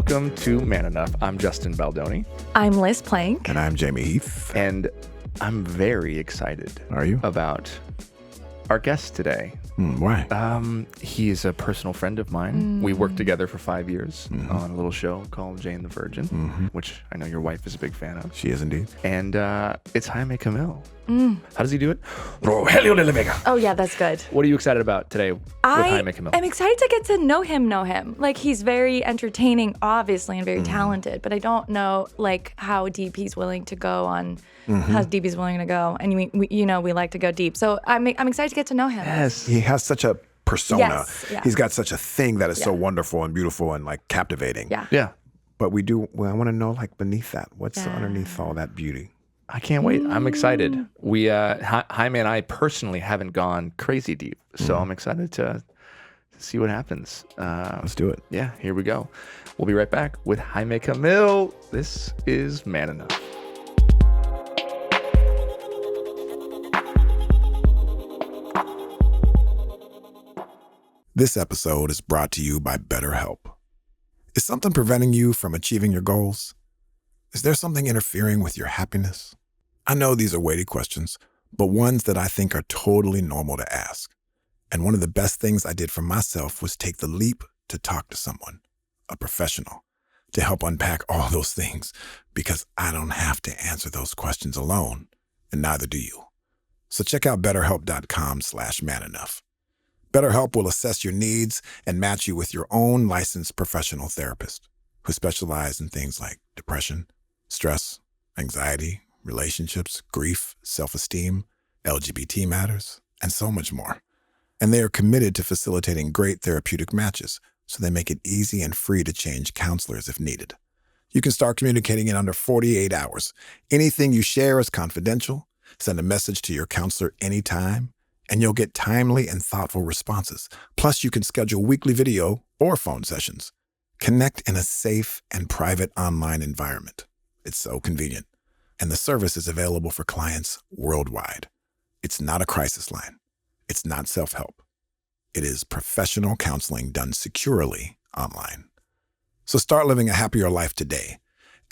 welcome to Man Enough. I'm Justin Baldoni. I'm Liz Plank. And I'm Jamie Heath. And I'm very excited. Are you? About our guest today. Why? He is a personal friend of mine. We worked together for 5 years on a little show called Jane the Virgin, which I know your wife is a big fan of. She is indeed. And it's Jaime Camil. How does he do it? Rogelio de la Vega. Oh, yeah, that's good. What are you excited about today with Jaime Camil? I'm excited to get to know him. Like, he's very entertaining, obviously, and very talented, but I don't know, like, how deep he's willing to go on, how deep he's willing to go. And, we like to go deep. So I'm excited to get to know him. Yes. He has such a persona. Yes, yeah. He's got such a thing that is so wonderful and beautiful and, like, captivating. Yeah. But I want to know, like, beneath that. What's underneath all that beauty? I can't wait. I'm excited. We, Jaime and I personally haven't gone crazy deep, so I'm excited to see what happens. Let's do it. Yeah, here we go. We'll be right back with Jaime Camil. This is Man Enough. This episode is brought to you by BetterHelp. Is something preventing you from achieving your goals? Is there something interfering with your happiness? I know these are weighty questions, but ones that I think are totally normal to ask. And one of the best things I did for myself was take the leap to talk to someone, a professional, to help unpack all those things, because I don't have to answer those questions alone, and neither do you. So check out BetterHelp.com/manenough. BetterHelp will assess your needs and match you with your own licensed professional therapist who specialize in things like depression, stress, anxiety, relationships, grief, self-esteem, LGBT matters, and so much more. And they are committed to facilitating great therapeutic matches, so they make it easy and free to change counselors if needed. You can start communicating in under 48 hours. Anything you share is confidential. Send a message to your counselor anytime, and you'll get timely and thoughtful responses. Plus, you can schedule weekly video or phone sessions. Connect in a safe and private online environment. It's so convenient. And the service is available for clients worldwide. It's not a crisis line. It's not self-help. It is professional counseling done securely online. So start living a happier life today.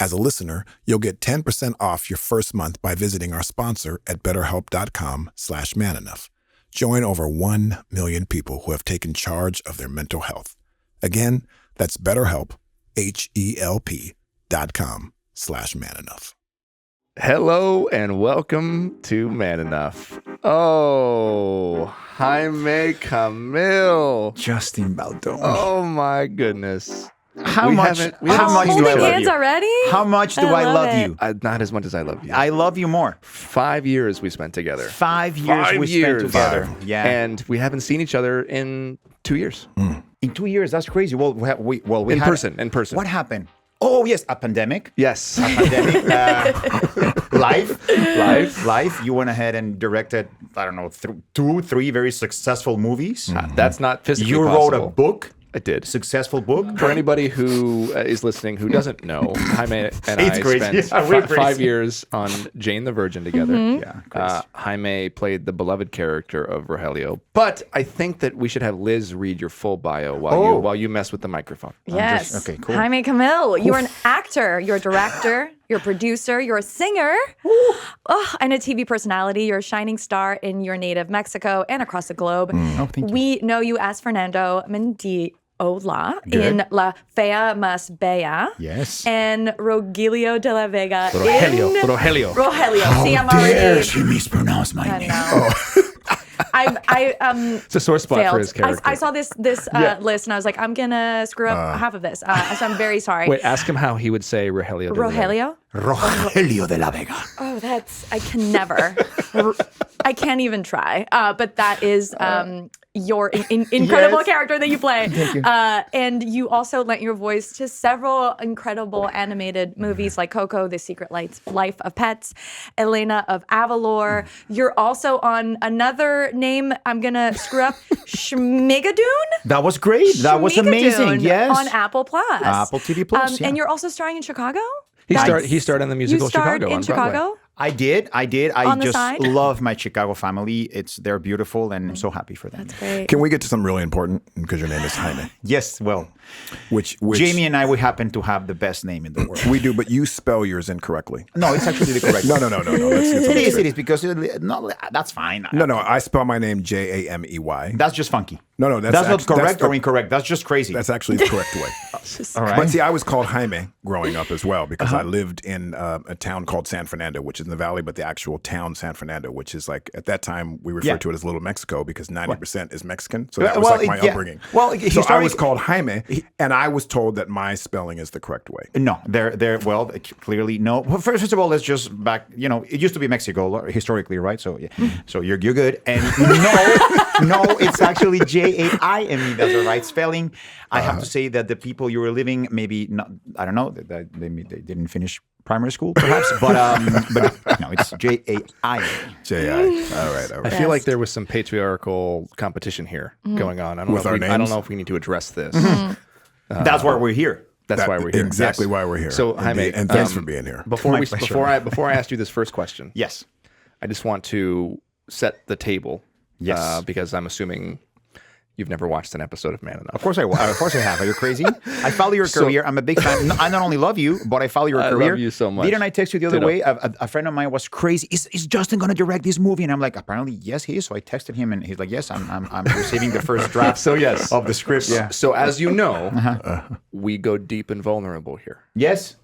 As a listener, you'll get 10% off your first month by visiting our sponsor at BetterHelp.com/manenough. Join over 1 million people who have taken charge of their mental health. Again, that's BetterHelp, HELP.com/manenough. Hello and welcome to Man Enough. Oh, Jaime Camil. Justin Baldoni. Oh my goodness. How much do I Holding love hands you? already? How much do I love it. you? Not as much as I love you. I love you more. 5 years we spent together. 5 years 5 we years. spent together. Yeah. And we haven't seen each other in 2 years. In 2 years, that's crazy. Well, we In had person. What happened? Oh, yes, a pandemic. Yes. Pandemic. Life. You went ahead and directed, I don't know, 2, 3 very successful movies. That's not physically You possible. wrote a book. I did. Successful book. For anybody who is listening who doesn't know, Jaime and It's I crazy. spent We're 5 crazy. years on Jane the Virgin together. Yeah, crazy. Jaime played the beloved character of Rogelio. But I think that we should have Liz read your full bio while you mess with the microphone. Yes. okay, cool. Jaime Camil, you're an actor, you're a director, you're a producer, you're a singer, and a TV personality. You're a shining star in your native Mexico and across the globe. Oh, thank you. We know you as Fernando Mendiola in La Fea Mas Bella. Yes. And Rogelio de la Vega Rogelio. Rogelio. See, I'm already... She mispronounced my I name. know. It's a sore spot for his character. I saw this list and I was like, I'm gonna screw up half of this. So I'm very sorry. Wait, ask him how he would say Rogelio. Rogelio? Rogelio de la Vega. Oh, I can never. I can't even try. But that is your incredible character that you play. Thank you. And you also lent your voice to several incredible animated movies like Coco, The Secret Life of Pets, Elena of Avalor. You're also on another name I'm going to screw up, Schmigadoon? That was great. That was amazing. Yes. On Apple Plus. Apple TV Plus, yeah. And you're also starring in Chicago? He started in the musical you starred Chicago in on Chicago? Broadway. I did. I On the just side? love my Chicago family. They're beautiful, and I'm so happy for them. That's great. Can we get to something really important? Because your name is Jaime. Yes, well, Which Jamie and I, we happen to have the best name in the world. we do, but you spell yours incorrectly. No, it's actually the correct. No. Let's get something It straight. is because no, that's fine. No, I spell my name Jamey. That's just funky. No, That's not correct or incorrect. That's just crazy. That's actually the correct way. All right. But see, I was called Jaime growing up as well because I lived in a town called San Fernando, which is in the valley, but the actual town San Fernando, which is like at that time we referred to it as Little Mexico because 90% is Mexican. So that was like my upbringing. Well, so I was called Jaime, and I was told that my spelling is the correct way. No, they're well, clearly no. Well, first of all, let's just back. It used to be Mexico historically, right? So so you're good. And no, it's actually Jaime. That's the right spelling. I have to say that the people you were living, maybe not. I don't know. They didn't finish primary school, perhaps, but no, it's Jaime. All right. I feel like there was some patriarchal competition here going on. I don't know if we need to address this. That's why we're here. That's why we're here. Exactly why we're here. So, Jaime, and thanks for being here. Before I ask you this first question, Yes. I just want to set the table. Yes. Because I'm assuming you've never watched an episode of Man Enough. Of course I have. Are you crazy? I follow your career. I'm a big fan. I not only love you, but I follow your career. I love you so much. Didn't I text you the other Ditto. way? A friend of mine was crazy. Is Justin going to direct this movie? And I'm like, apparently, yes, he is. So I texted him, and he's like, yes, I'm receiving the first draft. So yes, of the script. Yeah. So as you know, we go deep and vulnerable here. Yes.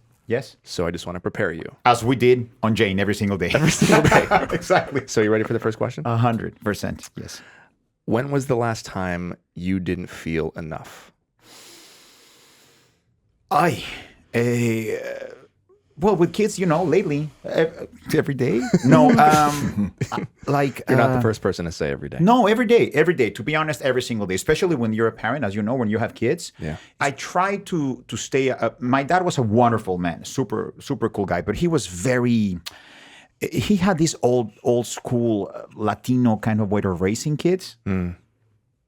So I just want to prepare you. As we did on Jane every single day. Exactly. So you ready for the first question? 100%. Yes. When was the last time you didn't feel enough? Well, with kids, lately, every day. No, like You're not the first person to say every day. No, every day. To be honest, every single day, especially when you're a parent, as you know, when you have kids. Yeah. I try to stay. My dad was a wonderful man, super cool guy, but he was very. He had this old school Latino kind of way of raising kids.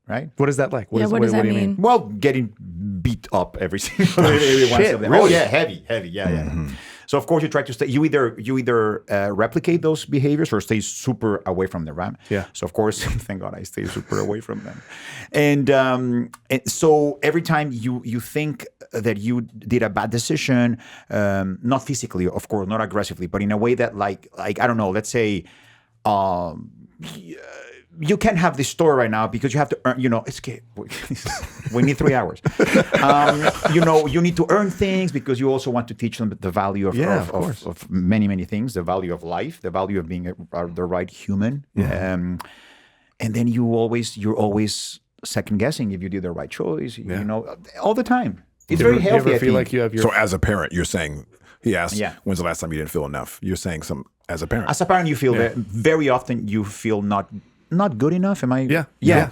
Right? What is that like? What does that do you mean? Well, getting beat up every once of them. Really? Oh yeah, heavy. Yeah. So of course you try to stay. You either replicate those behaviors or stay super away from them, right? Yeah. So of course, thank God, I stay super away from them. And so every time you think that you did a bad decision, not physically, of course, not aggressively, but in a way that like I don't know, let's say. You can't have this store right now because you have to earn, it's we need 3 hours. You need to earn things because you also want to teach them the value of many, many things, the value of life, the value of being the right human. Yeah. And then you're always second guessing if you do the right choice, all the time. It's very healthy. You ever feel like you have your... So as a parent, you're saying, he asked, when's the last time you didn't feel enough? You're saying as a parent. As a parent, you feel that very often you feel not good enough. Am I? Yeah.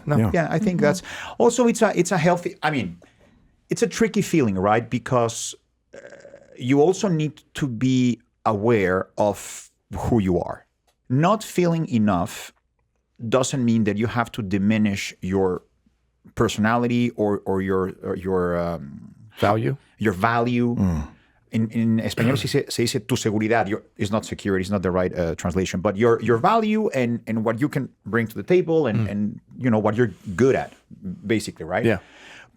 I think that's also it's a healthy. I mean, it's a tricky feeling, right? Because you also need to be aware of who you are. Not feeling enough doesn't mean that you have to diminish your personality or your value. Your value. In español se dice tu seguridad. It's not security. It's not the right translation. But your value and what you can bring to the table and what you're good at, basically, right? Yeah.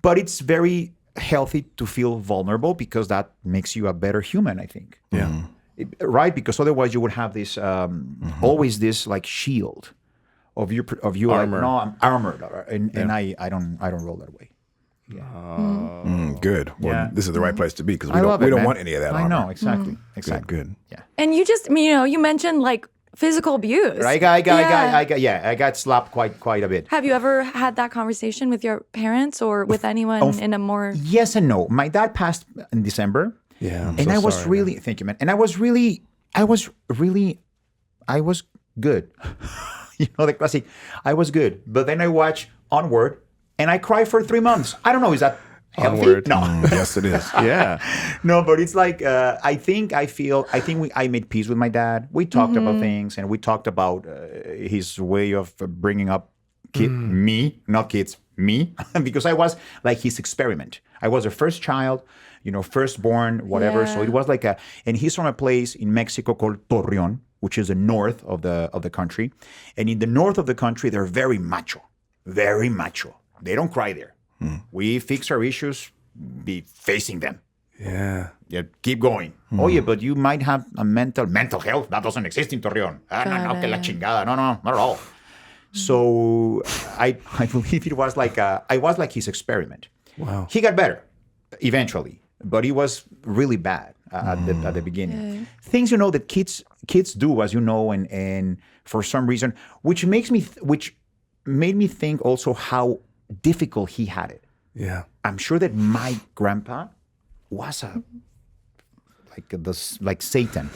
But it's very healthy to feel vulnerable because that makes you a better human, I think. Yeah. Right? Because otherwise you would have this always this like shield of you armor. Like, no, I'm armored, and I don't roll that way. Good. Well, this is the right place to be because we don't want any of that. I know exactly. Good. Yeah. And you just, you mentioned like physical abuse. I got slapped quite a bit. Have you ever had that conversation with your parents or with anyone in a more... Yes and no. My dad passed in December. Yeah. And I was really, thank you, man. And I was good. The classic, I was good. But then I watched Onward and I cried for 3 months. I don't know, is that healthy? Onward. No. Yes, it is. Yeah. No, but it's like, I think I made peace with my dad. We talked about things and we talked about his way of bringing up me, not kids, me, because I was like his experiment. I was the first child, firstborn, whatever. Yeah. So it was like and he's from a place in Mexico called Torreon, which is the north of the country. And in the north of the country, they're very macho. Very macho. They don't cry there. We fix our issues, be facing them. Yeah. Yeah, keep going. Oh, yeah, but you might have a mental health. That doesn't exist in Torreón. No, que la chingada. No, not at all. So I believe it was I was like his experiment. Wow. He got better eventually, but he was really bad at the beginning. Yeah. Things, that kids do, as you know, and for some reason, which made me think also how difficult he had it. Yeah. I'm sure that my grandpa was like Satan.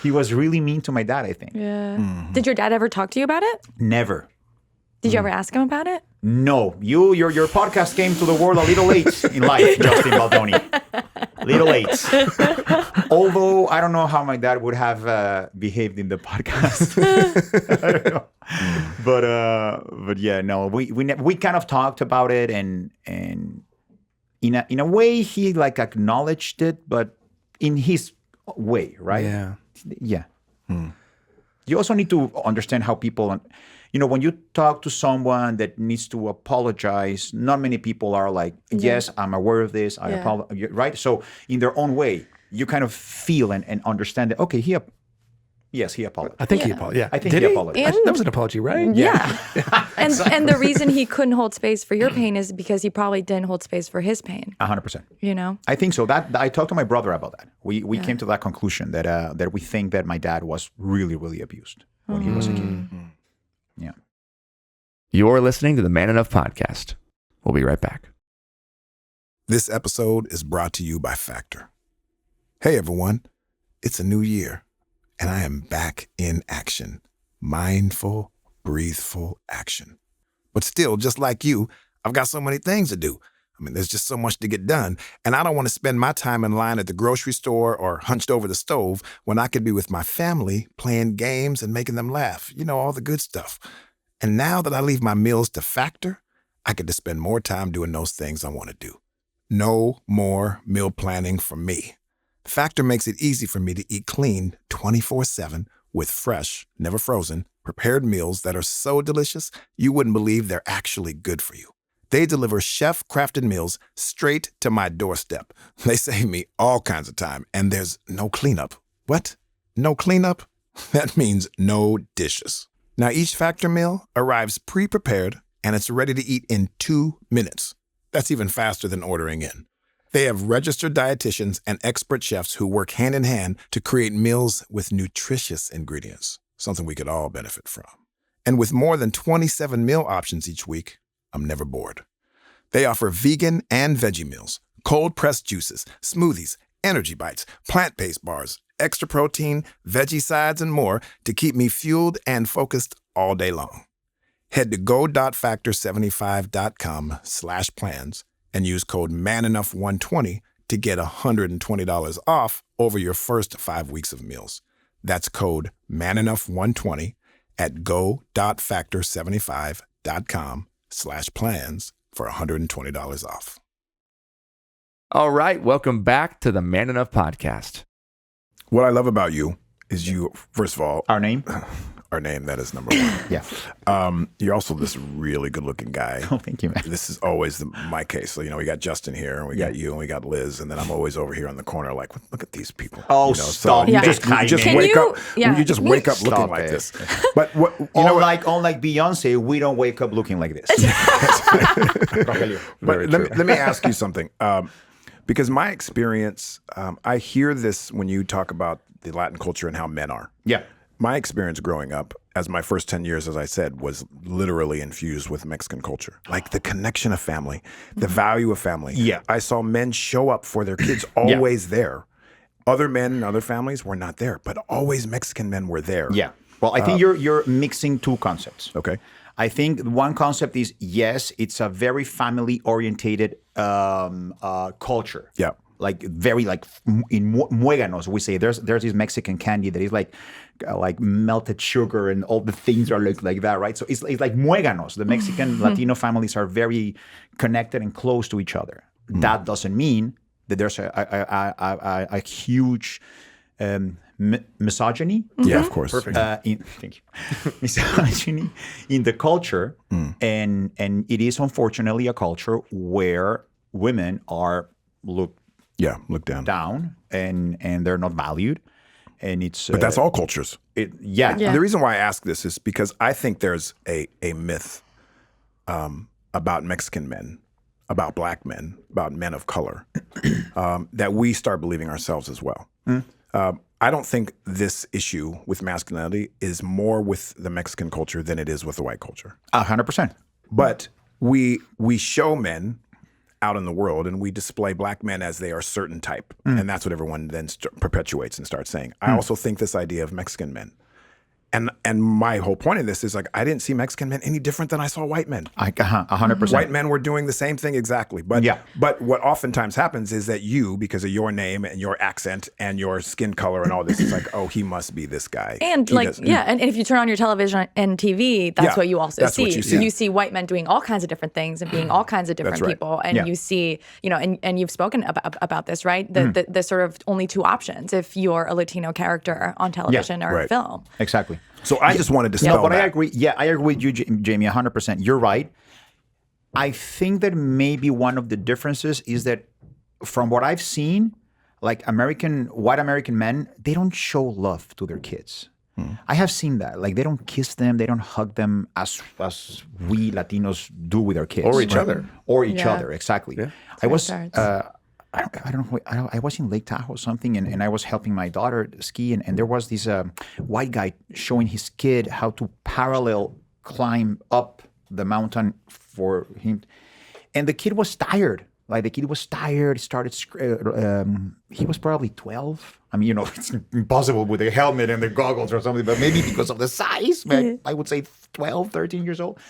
he was really mean to my dad, I think. Yeah. Did your dad ever talk to you about it? Never. Did you ever ask him about it? No. Your podcast came to the world a little late in life, Justin Baldoni. Little late. Although I don't know how my dad would have behaved in the podcast. I don't know. But yeah, no. We kind of talked about it, and in a way he acknowledged it, but in his way, right? Yeah. Yeah. You also need to understand how people, when you talk to someone that needs to apologize, not many people are like, yes, I'm aware of this. I apologize, right? So in their own way, you kind of feel and understand that, okay, he apologized. I think he apologized. Yeah. I think he apologized. That was an apology, right? Yeah. And the reason he couldn't hold space for your pain is because he probably didn't hold space for his pain. 100%. I think so. That I talked to my brother about that. We came to that conclusion that we think that my dad was really, really abused when he was a kid. Yeah. You're listening to the Man Enough podcast. We'll be right back. This episode is brought to you by Factor. Hey, everyone. It's a new year, and I am back in action. Mindful, breatheful action. But still, just like you, I've got so many things to do. I mean, there's just so much to get done, and I don't want to spend my time in line at the grocery store or hunched over the stove when I could be with my family playing games and making them laugh. All the good stuff. And now that I leave my meals to Factor, I get to spend more time doing those things I want to do. No more meal planning for me. Factor makes it easy for me to eat clean 24/7 with fresh, never frozen, prepared meals that are so delicious you wouldn't believe they're actually good for you. They deliver chef-crafted meals straight to my doorstep. They save me all kinds of time, and there's no cleanup. What? No cleanup? That means no dishes. Now, each Factor meal arrives pre-prepared, and it's ready to eat in 2 minutes. That's even faster than ordering in. They have registered dietitians and expert chefs who work hand in hand to create meals with nutritious ingredients, something we could all benefit from. And with more than 27 meal options each week, I'm never bored. They offer vegan and veggie meals, cold-pressed juices, smoothies, energy bites, plant-based bars, extra protein, veggie sides, and more to keep me fueled and focused all day long. Head to go.factor75.com/plans and use code MANENOUGH120 to get $120 off over your first 5 weeks of meals. That's code MANENOUGH120 at go.factor75.com/plans for $120 off. All right. Welcome back to the Man Enough podcast. What I love about you is you, first of all, Our name? our name, that is number one. Yeah. You're also this really good looking guy. Oh, thank you, man. This is always my case. So, we got Justin here, and we got you, and we got Liz, and then I'm always over here on the corner like, look at these people. Oh, stop. So Yeah. you just Can wake you- up. yeah. You just wake up looking Stop like it. this. But what you know? Unlike Beyonce, we don't wake up looking like this. Rogelio. But let me ask you something. Because my experience, I hear this when you talk about the Latin culture and how men are. Yeah. My experience growing up, as my first 10 years, as I said, was literally infused with Mexican culture. Like the connection of family, the value of family. Yeah. I saw men show up for their kids, always there. Other men in other families were not there, but always Mexican men were there. Yeah. Well, I think you're mixing two concepts. Okay. I think one concept is, yes, it's a very family-orientated culture. Yeah. Like very in muéganos, we say there's this Mexican candy that is like melted sugar and all the things are like that, right? So it's like muéganos. The Mexican Latino families are very connected and close to each other. That doesn't mean that there's a huge misogyny. Yeah, of course. Perfect. Thank you. Misogyny in the culture, and it is unfortunately a culture where women are looked down and they're not valued, and it's. But that's all cultures. Yeah. The reason why I ask this is because I think there's a myth about Mexican men, about black men, about men of color, that we start believing ourselves as well. I don't think this issue with masculinity is more with the Mexican culture than it is with the white culture. 100%. But we show men out in the world and we display black men as they are a certain type. And that's what everyone then perpetuates and starts saying. I also think this idea of Mexican men. And my whole point of this is like, I didn't see Mexican men any different than I saw white men. 100%. White men were doing the same thing exactly. But what oftentimes happens is that you, because of your name and your accent and your skin color and all this, it's like, oh, he must be this guy. And and if you turn on your television and TV, that's what you also see. What you see. You see white men doing all kinds of different things and being all kinds of different people. And you see, and you've spoken about this, right? The sort of only two options if you're a Latino character on television or film. Exactly. So I just wanted to dispel but that. I agree. Yeah, I agree with you, Jamie, 100%. You're right. I think that maybe one of the differences is that from what I've seen, like white American men, they don't show love to their kids. I have seen that. Like they don't kiss them, they don't hug them as we Latinos do with our kids. Or each other. Or each other, exactly. Yeah. I was... I don't know. I was in Lake Tahoe or something, and I was helping my daughter ski, and there was this white guy showing his kid how to parallel climb up the mountain for him, and the kid was tired. Like the kid was tired. He started. He was probably 12. I mean, it's impossible with a helmet and the goggles or something, but maybe because of the size, I would say 12, 13 years old.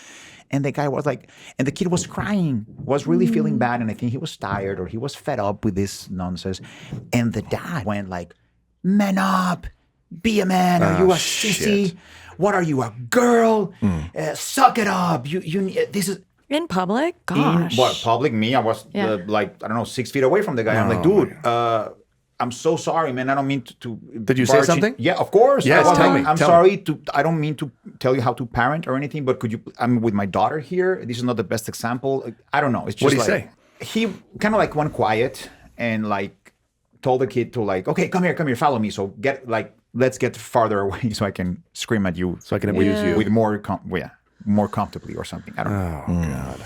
And the guy was like, and the kid was crying, was really feeling bad. And I think he was tired or he was fed up with this nonsense. And the dad went like, man up, be a man. Are you a sissy? What are you, a girl? Suck it up. This is... In public? Gosh. Public? Me? I was 6 feet away from the guy. I'm like, dude, I'm so sorry, man. I don't mean to Did you say something? Yeah, of course. Yes, tell me. I'm sorry. I don't mean to tell you how to parent or anything, but could you? I'm with my daughter here. This is not the best example. I don't know. It's just what did he say? He kind of like went quiet and like told the kid to like, okay, come here, follow me. So let's get farther away so I can scream at you. So I can abuse you with more comfortably or something. I don't know. Oh God.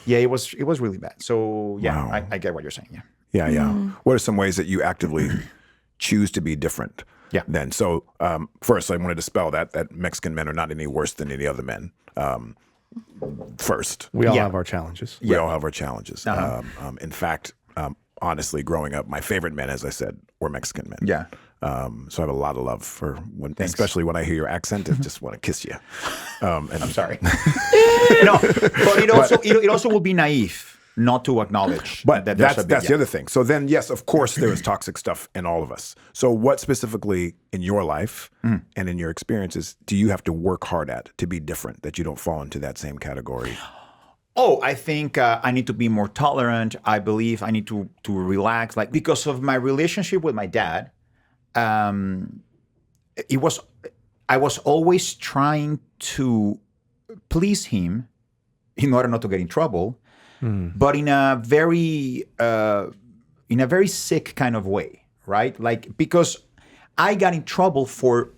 Yeah, it was really bad. So yeah, wow. I get what you're saying. Yeah. Yeah. What are some ways that you actively choose to be different? Yeah. Then, so first, I want to dispel that Mexican men are not any worse than any other men. First, we all have our challenges. We all have our challenges. In fact, honestly, growing up, my favorite men, as I said, were Mexican men. Yeah. So I have a lot of love for especially when I hear your accent, I just want to kiss you. And I'm sorry. No, but it also will be naive not to acknowledge. But that's the other thing. So then, yes, of course, there is toxic stuff in all of us. So what specifically in your life and in your experiences do you have to work hard at to be different, that you don't fall into that same category? Oh, I think I need to be more tolerant. I believe I need to relax. Like because of my relationship with my dad, I was always trying to please him in order not to get in trouble. But in a very sick kind of way, right? Like because I got in trouble for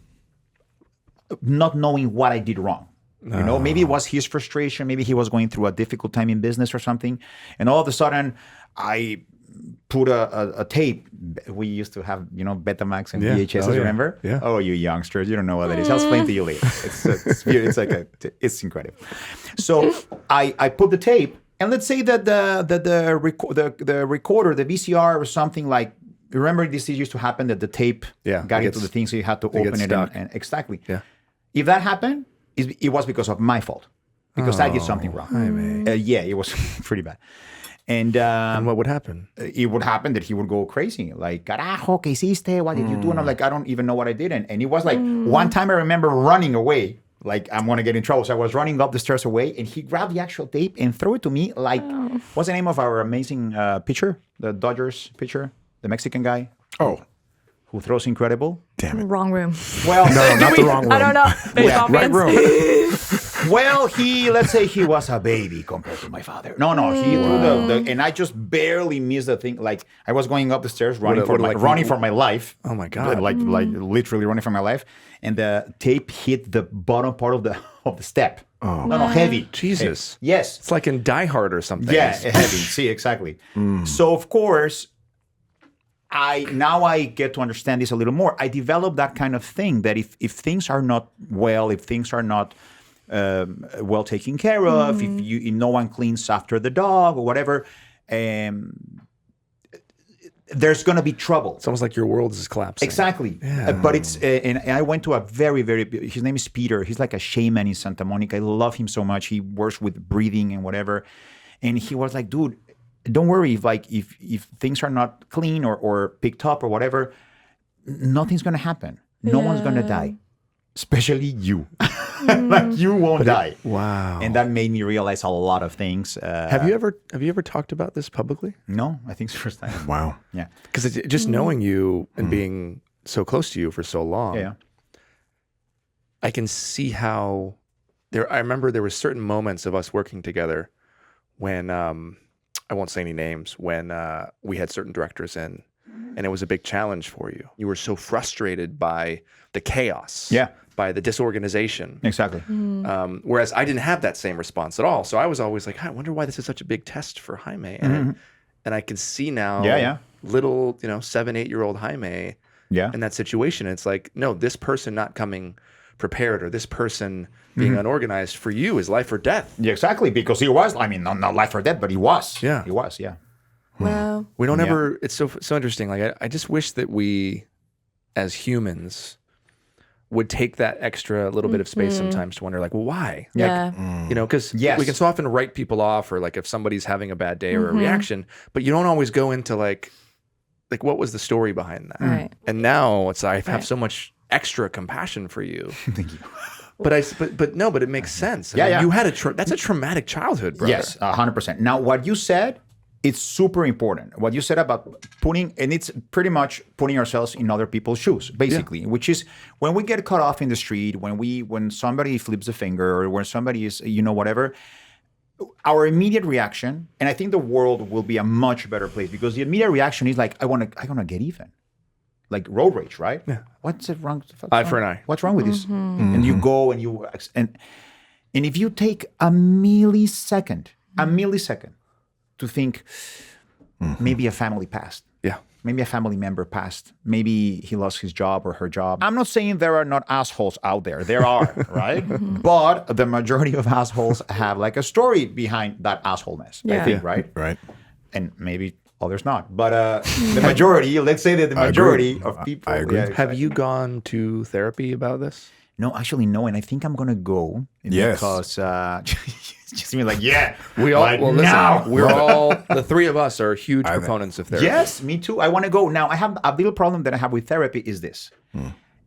not knowing what I did wrong. Maybe it was his frustration. Maybe he was going through a difficult time in business or something, and all of a sudden I put a tape. We used to have Betamax and VHS. Remember? Yeah. Oh, you youngsters, you don't know what that is. I'll explain to you later. It's incredible. So I put the tape. And let's say that the recorder, the VCR or something like, remember this used to happen that the tape got into the thing, so you had to open it and exactly. Yeah. If that happened, it was because of my fault, because I did something wrong. It was pretty bad. And what would happen? It would happen that he would go crazy, like, carajo, ¿qué hiciste? What did you do? And I'm like, I don't even know what I did. And it was like, one time I remember running away. Like, I'm going to get in trouble. So I was running up the stairs away, and he grabbed the actual tape and threw it to me like, what's the name of our amazing pitcher? The Dodgers pitcher? The Mexican guy? Oh. who throws incredible. Damn it. Wrong room. Well, No, not the wrong room. I don't know. Baseball Right fans. room. well, let's say he was a baby compared to my father. No, he threw the and I just barely missed the thing. Like I was going up the stairs, running for my life. Oh my God. Like literally running for my life, and the tape hit the bottom part of the step. Oh. No, heavy. Jesus. Yes. It's like in Die Hard or something. Yeah, heavy. See, exactly. So of course, I get to understand this a little more. I developed that kind of thing that if things are not well, if things are not well taken care of, if no one cleans after the dog or whatever, there's going to be trouble. It's almost like your world is collapsing. Exactly. Yeah. But it's, and I went to a very, his name is Peter. He's like a shaman in Santa Monica. I love him so much. He works with breathing and whatever. And he was like, dude, don't worry if things are not clean or picked up or whatever, nothing's going to happen. No one's going to die, especially you. Like you won't die. Wow. And that made me realize a lot of things. Have you ever talked about this publicly? No, I think it's the first time. Wow. Yeah. Because just knowing you and being so close to you for so long, Yeah. I can see how I remember there were certain moments of us working together when I won't say any names, when we had certain directors in, and it was a big challenge for you. You were so frustrated by the chaos, by the disorganization. Exactly. Whereas I didn't have that same response at all. So I was always like, I wonder why this is such a big test for Jaime. And I can see now little, 7-8-year-old Jaime in that situation. It's like, no, this person not coming prepared or this person being unorganized for you is life or death. Yeah, exactly. Because he was, not life or death, but he was. Yeah. He was, yeah. Wow. We don't ever, it's so interesting. Like, I just wish that we as humans would take that extra little bit of space sometimes to wonder, like, well, why? Yeah. Because we can so often write people off, or like if somebody's having a bad day or a reaction, but you don't always go into like what was the story behind that? Right. And now I have so much extra compassion for you. Thank you. But it makes sense. I mean, you had that's a traumatic childhood, brother. Yes, 100%. Now, what you said, it's super important. What you said about and it's pretty much putting ourselves in other people's shoes, basically, which is when we get cut off in the street, when somebody flips a finger or when somebody is, whatever, our immediate reaction, and I think the world will be a much better place because the immediate reaction is like, I want to get even. Like road rage, right? Yeah. What's it wrong? Eye for an eye. What's wrong with this? And you go and if you take a millisecond to think maybe a family passed. Yeah. Maybe a family member passed. Maybe he lost his job or her job. I'm not saying there are not assholes out there. There are, right? But the majority of assholes have like a story behind that assholeness, I think, right? Right. And maybe others not. But the majority, let's say that the majority of people. I agree. Yeah, Have you gone to therapy about this? No, actually, no. And I think I'm going to go. Yes. Because just me like, yeah. We all, like, well, listen, now. we're all, the three of us are huge proponents of therapy. Yes, me too. I want to go. Now, I have a little problem that I have with therapy is this.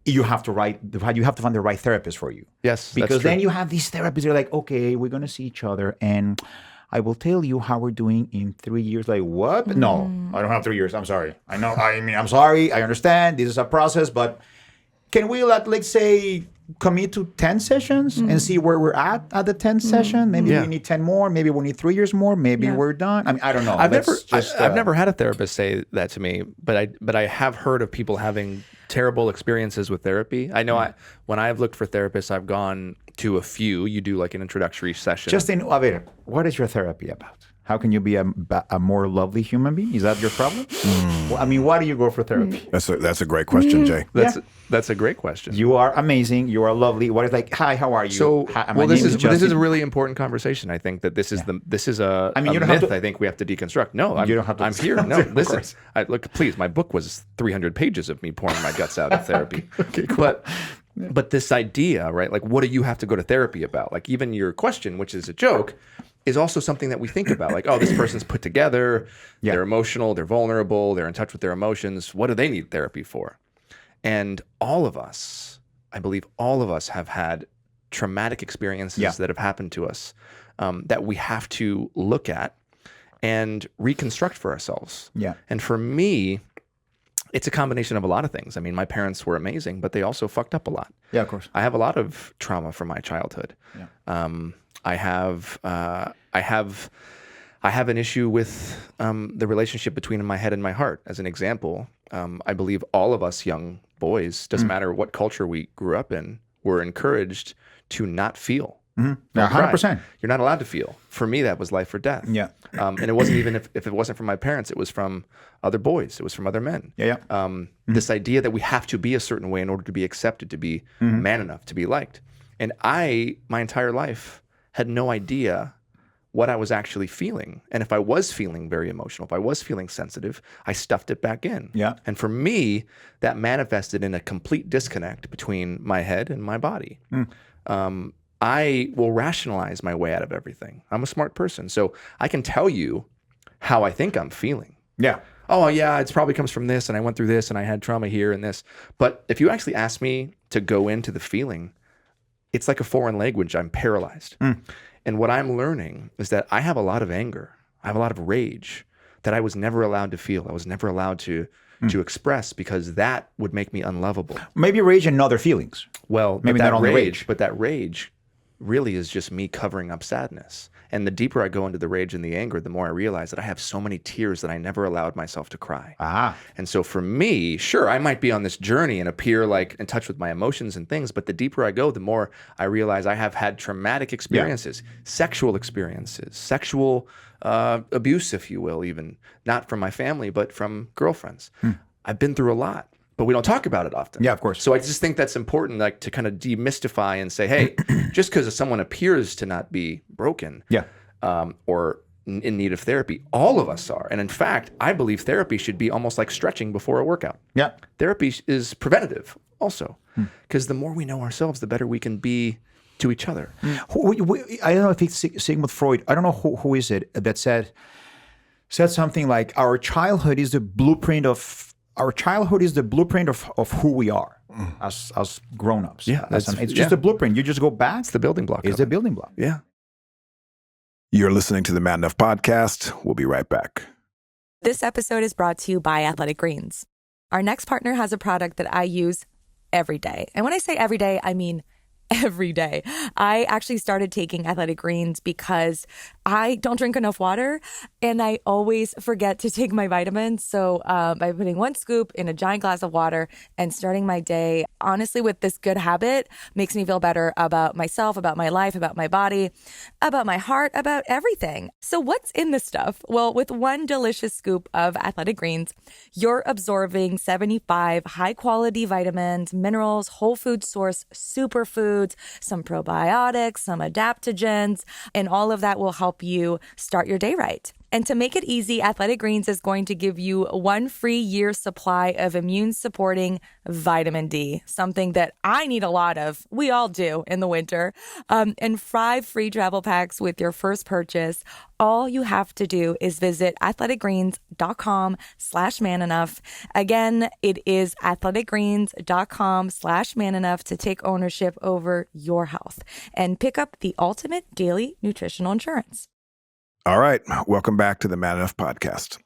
You have to find the right therapist for you. Yes, because then you have these therapists that are like, okay, we're going to see each other and I will tell you how we're doing in 3 years. Like, what? No, I don't have 3 years. I'm sorry. I know. I'm sorry. I understand. This is a process, but can we let's say, commit to 10 sessions and see where we're at the 10th session? Maybe we need 10 more. Maybe we need 3 years more. Maybe we're done. I mean, I don't know. I've never had a therapist say that to me, but I have heard of people having terrible experiences with therapy. I know when I've looked for therapists, I've gone to a few. You do like an introductory session. What is your therapy about? How can you be a more lovely human being? Is that your problem? Well, I mean, why do you go for therapy? That's a great question, Jay. That's a great question. You are amazing. You are lovely. What is like? Hi, how are you? So, this is a really important conversation. I think that this is a myth. I think we have to deconstruct. No, you don't have to. I'm here. No, listen. Look, please. My book was 300 pages of me pouring my guts out of therapy. Okay, cool. But this idea, right? Like, what do you have to go to therapy about? Like, even your question, which is a joke, is also something that we think about. Like, oh, this person's put together. They're emotional. They're vulnerable. They're in touch with their emotions. What do they need therapy for? And all of us, I believe all of us have had traumatic experiences that have happened to us that we have to look at and reconstruct for ourselves. Yeah. And for me, It's a combination of a lot of things. I mean, my parents were amazing, but they also fucked up a lot. Yeah, of course. I have a lot of trauma from my childhood. Yeah. I have an issue with the relationship between my head and my heart. As an example, I believe all of us young boys, doesn't matter what culture we grew up in, were encouraged to not feel. Yeah, 100%. You're not allowed to feel. For me, that was life or death. Yeah. And it wasn't even if it wasn't from my parents, it was from other boys. It was from other men. Yeah. This idea that we have to be a certain way in order to be accepted, to be man enough, to be liked. And my entire life, had no idea what I was actually feeling. And if I was feeling very emotional, if I was feeling sensitive, I stuffed it back in. Yeah. And for me, that manifested in a complete disconnect between my head and my body. I will rationalize my way out of everything. I'm a smart person. So I can tell you how I think I'm feeling. Yeah. Oh, yeah, it probably comes from this, and I went through this, and I had trauma here and this. But if you actually ask me to go into the feeling, it's like a foreign language. I'm paralyzed. And what I'm learning is that I have a lot of anger. I have a lot of rage that I was never allowed to feel. I was never allowed to express because that would make me unlovable. Maybe rage and other feelings. Well, maybe not only rage. But that rage really is just me covering up sadness. And the deeper I go into the rage and the anger, the more I realize that I have so many tears that I never allowed myself to cry. And so for me, sure, I might be on this journey and appear like in touch with my emotions and things, but the deeper I go, the more I realize I have had traumatic experiences, sexual experiences, sexual abuse, if you will, even not from my family, but from girlfriends. I've been through a lot. But we don't talk about it often. Yeah, of course. So I just think that's important, like to kind of demystify and say, hey, just because someone appears to not be broken, or in need of therapy, all of us are. And in fact, I believe therapy should be almost like stretching before a workout. Yeah. Therapy is preventative also, because the more we know ourselves, the better we can be to each other. I don't know if it's Sigmund Freud. I don't know who is it that said something like our childhood is the blueprint of who we are as grown-ups. Yeah, it's just a blueprint. You just go back. It's the building block. It's the building block. Yeah. You're listening to the Man Enough Podcast. We'll be right back. This episode is brought to you by Athletic Greens. Our next partner has a product that I use every day. And when I say every day, I mean every day. I actually started taking Athletic Greens because I don't drink enough water and I always forget to take my vitamins. So by putting one scoop in a giant glass of water and starting my day, honestly, with this good habit, makes me feel better about myself, about my life, about my body, about my heart, about everything. So what's in this stuff? Well, with one delicious scoop of Athletic Greens, you're absorbing 75 high-quality vitamins, minerals, whole food source superfoods, some probiotics, some adaptogens, and all of that will help you start your day right. And to make it easy, Athletic Greens is going to give you 1 free year supply of immune-supporting vitamin D, something that I need a lot of. We all do in the winter. And 5 free travel packs with your first purchase. All you have to do is visit athleticgreens.com/manenough. Again, it is athleticgreens.com/manenough to take ownership over your health and pick up the ultimate daily nutritional insurance. All right. Welcome back to the Man Enough Podcast.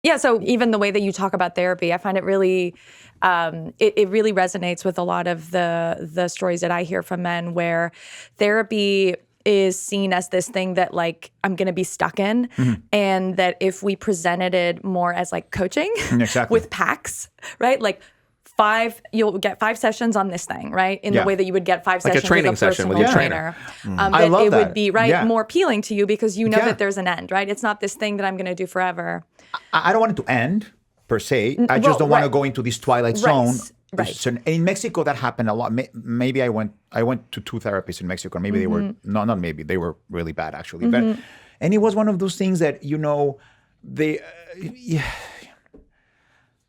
Yeah, so even the way that you talk about therapy, I find it really, it really resonates with a lot of the stories that I hear from men where therapy is seen as this thing that like I'm going to be stuck in, and that if we presented it more as like coaching with packs, right? Like you'll get 5 sessions on this thing, right? In the way that you would get 5 like sessions a training with a session with personal your trainer. I love it that. would be more appealing to you because you know that there's an end, right? It's not this thing that I'm going to do forever. I don't want it to end per se. I just don't want to go into this twilight zone. Right. So in Mexico, that happened a lot. Maybe I went to 2 therapists in Mexico. Maybe they were not maybe they were really bad actually. But and it was one of those things that they.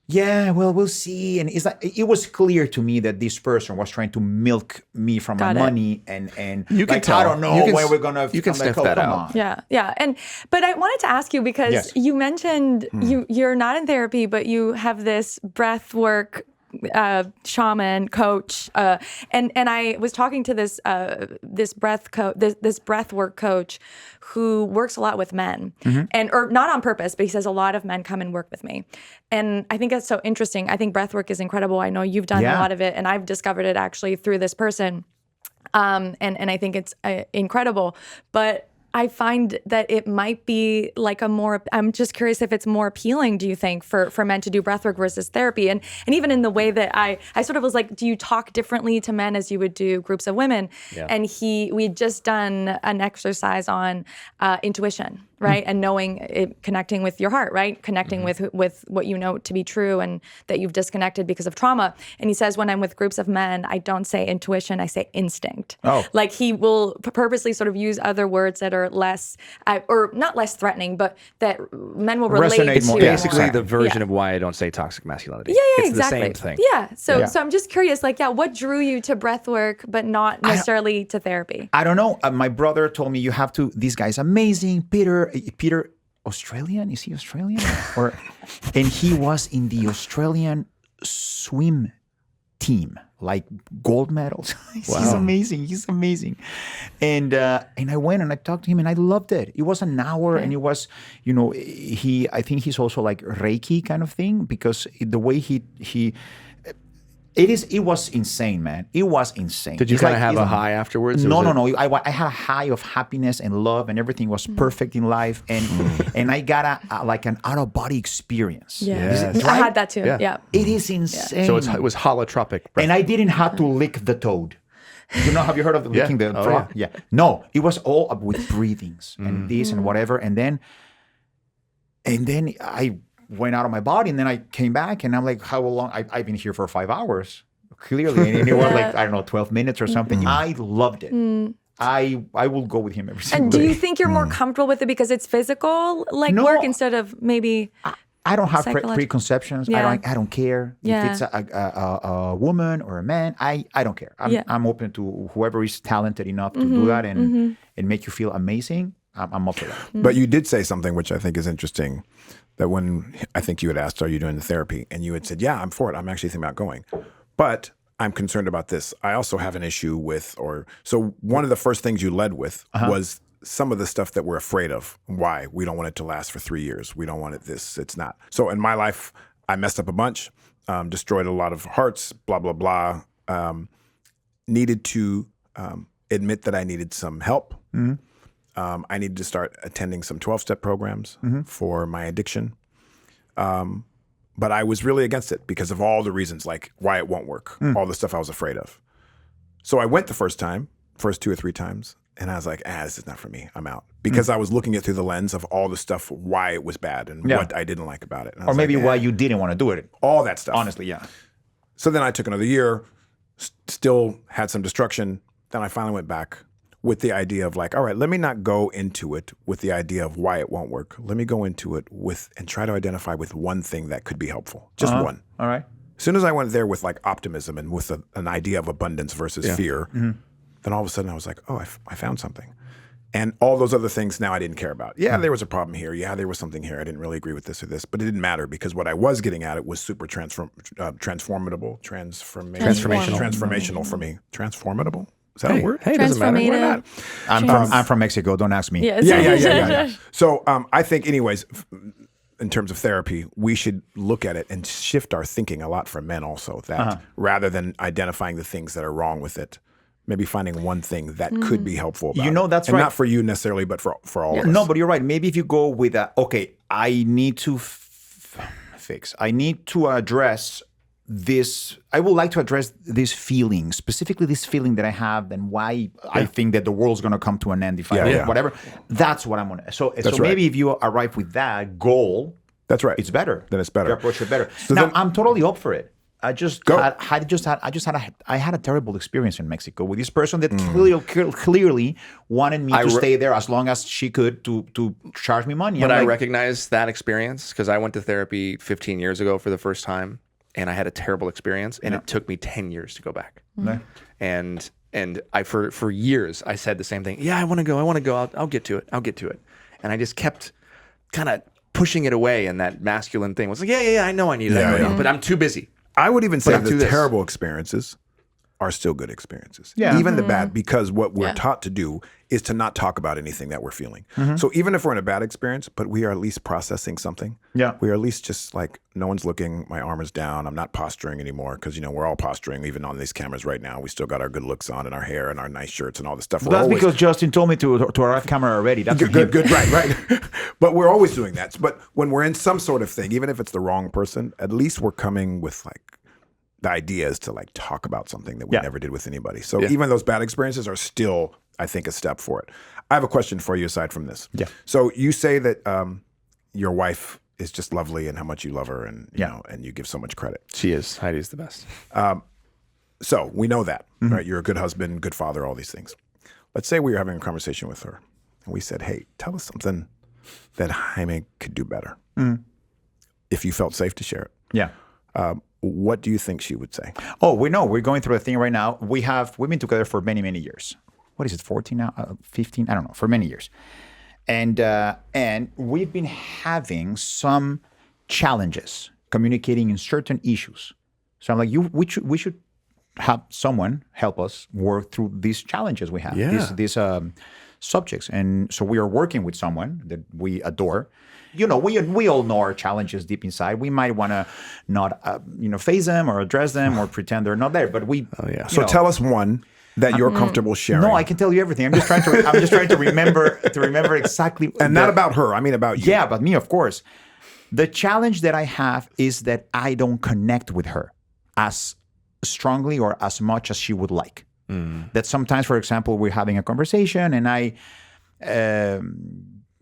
Yeah, well, we'll see. And it's like it was clear to me that this person was trying to milk me from my money, and you can tell. I don't know where we're gonna. You can sniff that out. Yeah. But I wanted to ask you because you mentioned you're not in therapy, but you have this breath work shaman coach, and I was talking to this breath work coach who works a lot with men, or not on purpose, but he says a lot of men come and work with me, and I think that's so interesting. I think breath work is incredible. I know you've done a lot of it, and I've discovered it actually through this person, and I think it's incredible, but I find that it might be like I'm just curious if it's more appealing, do you think, for men to do breathwork versus therapy? And even in the way that I sort of was like, do you talk differently to men as you would do groups of women? Yeah. And we'd just done an exercise on intuition, right? And knowing it, connecting with your heart, right? Connecting with what you know to be true and that you've disconnected because of trauma. And he says, when I'm with groups of men, I don't say intuition, I say instinct. Oh. Like he will purposely sort of use other words that are less, or not less threatening, but that men will relate Resonate more. to. Basically the version of why I don't say toxic masculinity. Yeah, it's exactly. the same thing. Yeah. So I'm just curious, like, what drew you to breath work, but not necessarily to therapy? I don't know. My brother told me you have to, this guy's amazing, Peter, Australian? Is he Australian? And he was in the Australian swim team, like gold medals. He's amazing. And I went and I talked to him and I loved it. It was an hour and it was, I think he's also like Reiki kind of thing, because the way it was insane, man. It was insane. Did you kind of have a high afterwards? No. I had a high of happiness and love, and everything was perfect in life, and I got like an out of body experience. Yeah, right? I had that too. Yeah. It is insane. So it was holotropic breath. And I didn't have to lick the toad. Have you heard of licking the frog? Yeah. No, it was all up with breathings and this and whatever, and then I went out of my body, and then I came back, and I'm like, how long? I've been here for 5 hours, clearly, and it was like, I don't know, 12 minutes or something. I loved it. I will go with him every single day. And do you think you're more comfortable with it because it's physical, like work, instead of maybe? I don't have preconceptions. I don't care if it's a woman or a man. I don't care. I'm open to whoever is talented enough to do that and make you feel amazing. I'm up for that. But you did say something which I think is interesting, that when I think you had asked, are you doing the therapy? And you had said, yeah, I'm for it. I'm actually thinking about going. But I'm concerned about this. I also have an issue with, so one of the first things you led with was some of the stuff that we're afraid of. Why? We don't want it to last for 3 years. We don't want it it's not. So in my life, I messed up a bunch, destroyed a lot of hearts, blah, blah, blah. Needed to admit that I needed some help. I needed to start attending some 12-step programs for my addiction. But I was really against it because of all the reasons, like why it won't work, all the stuff I was afraid of. So I went the first 2 or 3 times, and I was like, this is not for me. I'm out. Because I was looking at it through the lens of all the stuff, why it was bad and what I didn't like about it. Or maybe why you didn't want to do it. All that stuff. Honestly, yeah. So then I took another year, still had some destruction. Then I finally went back with the idea of like, all right, let me not go into it with the idea of why it won't work. Let me go into it and try to identify with one thing that could be helpful. Just one. All right. As soon as I went there with like optimism and with an idea of abundance versus fear, then all of a sudden I was like, oh, I found something. And all those other things now I didn't care about. Yeah, there was a problem here. Yeah, there was something here. I didn't really agree with this or this, but it didn't matter because what I was getting at it was super transformational for me. Transformable? Is that a word? Hey, doesn't matter. Why not? I'm from Mexico. Don't ask me. Yes. Yeah. So I think, anyways, in terms of therapy, we should look at it and shift our thinking a lot for men also. That rather than identifying the things that are wrong with it, maybe finding one thing that could be helpful about that's it. right. And not for you necessarily, but for all of us. No, but you're right. Maybe if you go with I need to fix. I need to address this. I would like to address this feeling, specifically this feeling that I have, and why I think that the world's going to come to an end if I whatever. That's what I'm going to. So maybe if you arrive with that goal, that's right. It's better. Then it's better. You approach it better. So now I'm totally up for it. I had a terrible experience in Mexico with this person that clearly wanted me to stay there as long as she could to charge me money. But I recognize that experience because I went to therapy 15 years ago for the first time, and I had a terrible experience, and it took me 10 years to go back. And I for years I said the same thing. Yeah, I want to go. I'll get to it. And I just kept kind of pushing it away, and that masculine thing was like, yeah, I know I need it, but I'm too busy. I would even say But the do this. terrible experiences are still good experiences. Yeah. Even the bad, because what we're Yeah. taught to do is to not talk about anything that we're feeling. So even if we're in a bad experience, but we are at least processing something. Yeah. We are at least just like, no one's looking, my arm is down, I'm not posturing anymore, because, we're all posturing, even on these cameras right now. We still got our good looks on and our hair and our nice shirts and all this stuff. We're That's always- because Justin told me to arrive camera already. That's good, right. But we're always doing that. But when we're in some sort of thing, even if it's the wrong person, at least we're coming with like, the idea is to like talk about something that we never did with anybody. So even those bad experiences are still, I think, a step for it. I have a question for you aside from this. Yeah. So you say that your wife is just lovely and how much you love her and you know, and you give so much credit. She is. Heidi's the best. So we know that, right? You're a good husband, good father, all these things. Let's say we were having a conversation with her and we said, hey, tell us something that Jaime could do better. If you felt safe to share it. Yeah. What do you think she would say? Oh, we know. We're going through a thing right now. We've been together for many, many years. What is it, 14 now? 15? I don't know. For many years. And we've been having some challenges communicating in certain issues. So I'm like, we should have someone help us work through these challenges we have, these subjects. And so we are working with someone that we adore. We all know our challenges deep inside. We might want to not, face them or address them or pretend they're not there. But So tell us one that you're comfortable sharing. No, I can tell you everything. I'm just trying to remember exactly. And not about her. I mean about you. Yeah, about me, of course. The challenge that I have is that I don't connect with her as strongly or as much as she would like. That sometimes, for example, we're having a conversation and I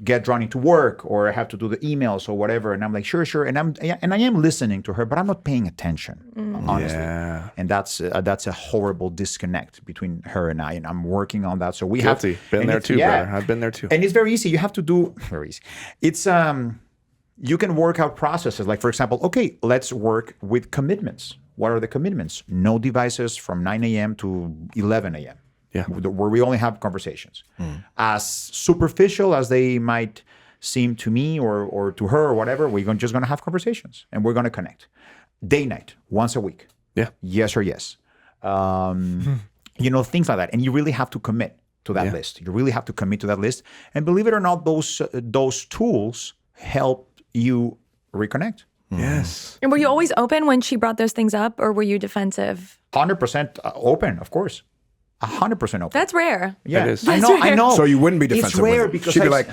get drawn into work or I have to do the emails or whatever, and I'm like, sure, and I am listening to her, but I'm not paying attention, honestly. Yeah. And that's a horrible disconnect between her and I, and I'm working on that. So we Guilty. have Been and there it's- too, brother. I've been there too. And it's very easy. You have to do very easy. It's you can work out processes. Like, for example, okay, let's work with commitments. What are the commitments? No devices from 9 a.m. to 11 a.m. Yeah. Where we only have conversations. As superficial as they might seem to me or to her or whatever, we're just going to have conversations and we're going to connect. Day, night, once a week. Yeah. Yes or yes. Things like that. And you really have to commit to that list. You really have to commit to that list. And believe it or not, those tools help you reconnect. Yes. And were you always open when she brought those things up, or were you defensive? 100% open, of course. 100% open. That's rare. Yeah, It is. I know. So you wouldn't be defensive It's rare with it. because She'd be like,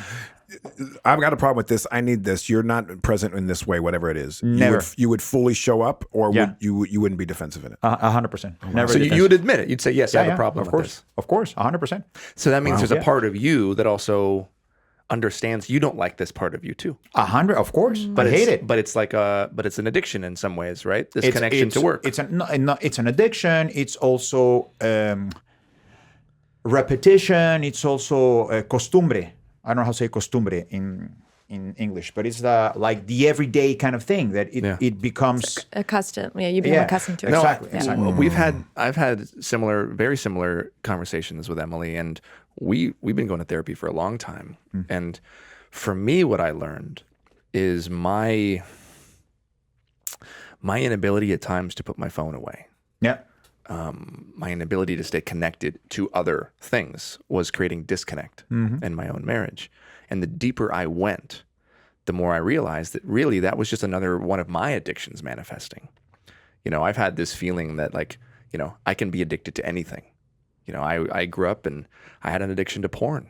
I've got a problem with this. I need this. You're not present in this way, whatever it is. Never. You would fully show up, or Yeah. you wouldn't be defensive in it. 100%. Never. So defensive. you would admit it. You'd say, yes, I have a problem of with course. this. Of course, 100%. So that means there's a Yeah. part of you that also understands you don't like this part of you too. 100, of course. But I hate it. But it's like but it's an addiction in some ways, right? This connection to work. It's an addiction. It's also repetition. It's also costumbre. I don't know how to say costumbre in English, but it's the everyday kind of thing that it becomes. Accustomed. Yeah, you become accustomed to it. No, Exactly. I've had very similar conversations with Emily, and we've been going to therapy for a long time. And for me, what I learned is my inability at times to put my phone away. Yeah. My inability to stay connected to other things was creating disconnect in my own marriage. And the deeper I went, the more I realized that really that was just another one of my addictions manifesting. I've had this feeling that I can be addicted to anything. I grew up and I had an addiction to porn.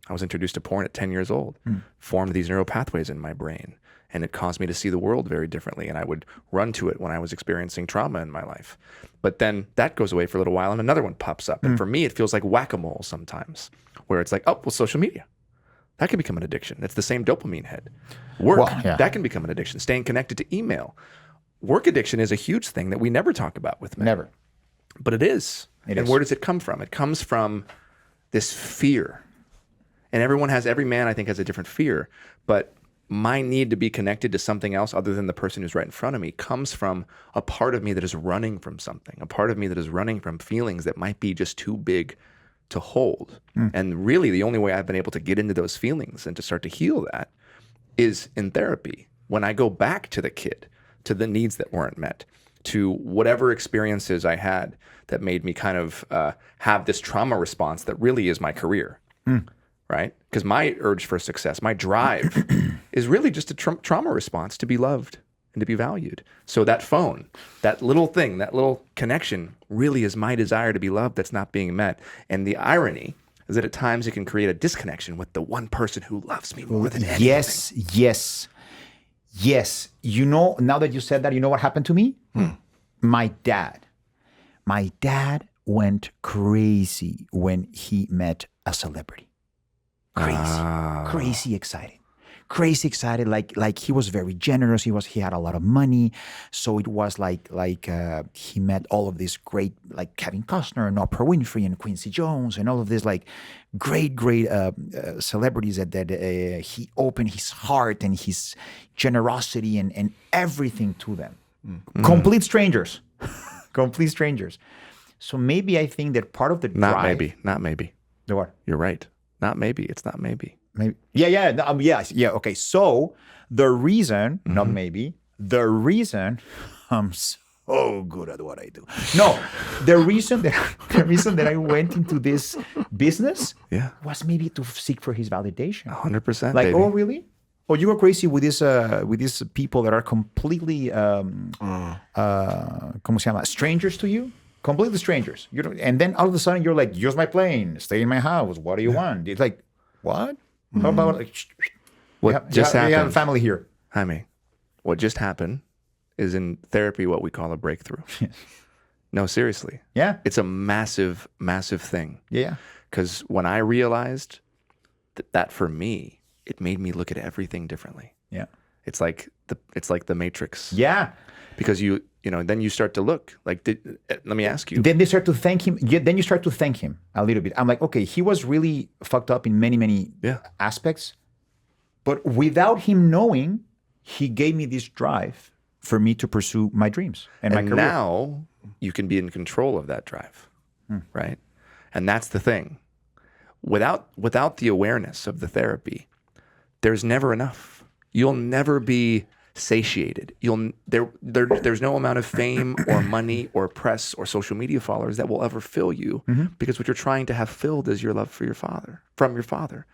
I was introduced to porn at 10 years old, formed these neural pathways in my brain, and it caused me to see the world very differently. And I would run to it when I was experiencing trauma in my life. But then that goes away for a little while and another one pops up. And for me, it feels like whack-a-mole sometimes, where it's like, oh, well, social media. That can become an addiction. It's the same dopamine hit. Work, that can become an addiction. Staying connected to email. Work addiction is a huge thing that we never talk about with men. Never. But it is. And where does it come from? It comes from this fear. And every man I think has a different fear. But my need to be connected to something else other than the person who's right in front of me comes from a part of me that is running from something, a part of me that is running from feelings that might be just too big to hold. And really the only way I've been able to get into those feelings and to start to heal that is in therapy. When I go back to the kid, to the needs that weren't met, to whatever experiences I had that made me kind of have this trauma response that really is my career, right? Because my urge for success, my drive is really just a trauma response to be loved and to be valued. So that phone, that little thing, that little connection really is my desire to be loved that's not being met. And the irony is that at times it can create a disconnection with the one person who loves me more than anything. Yes. You know, now that you said that, you know what happened to me? My dad went crazy when he met a celebrity. Crazy excited. Like he was very generous. He had a lot of money. So it was like he met all of these great, like Kevin Costner and Oprah Winfrey and Quincy Jones and all of these like great celebrities that he opened his heart and his generosity and everything to them. Complete strangers. So maybe I think that part of the drive... Not maybe. The what? You're right. Not maybe. It's not maybe. Maybe. Yeah. Okay. So the reason, not maybe, the reason I'm so good at what I do. No, the reason that I went into this business was maybe to seek for his validation. 100%. Like, baby. oh, really? Oh, you go crazy with these people that are completely, ¿cómo se llama? Strangers to you? Completely strangers. You don't, and then all of a sudden you're like, use my plane, stay in my house. What do you want? It's like, what? How about like, what just happened? You have a family here. Jaime, what just happened is in therapy what we call a breakthrough. No, seriously. Yeah. It's a massive, massive thing. Yeah. Because when I realized that for me, it made me look at everything differently. Yeah. It's like the Matrix. Yeah. Because you know, then you start to look like, let me ask you. Then they start to thank him. Then you start to thank him a little bit. I'm like, okay, he was really fucked up in many aspects. But without him knowing, he gave me this drive for me to pursue my dreams and my career. And now you can be in control of that drive, right? And that's the thing. Without the awareness of the therapy, there's never enough. You'll never be satiated. There's no amount of fame or money or press or social media followers that will ever fill you, because what you're trying to have filled is your love for your father, from your father.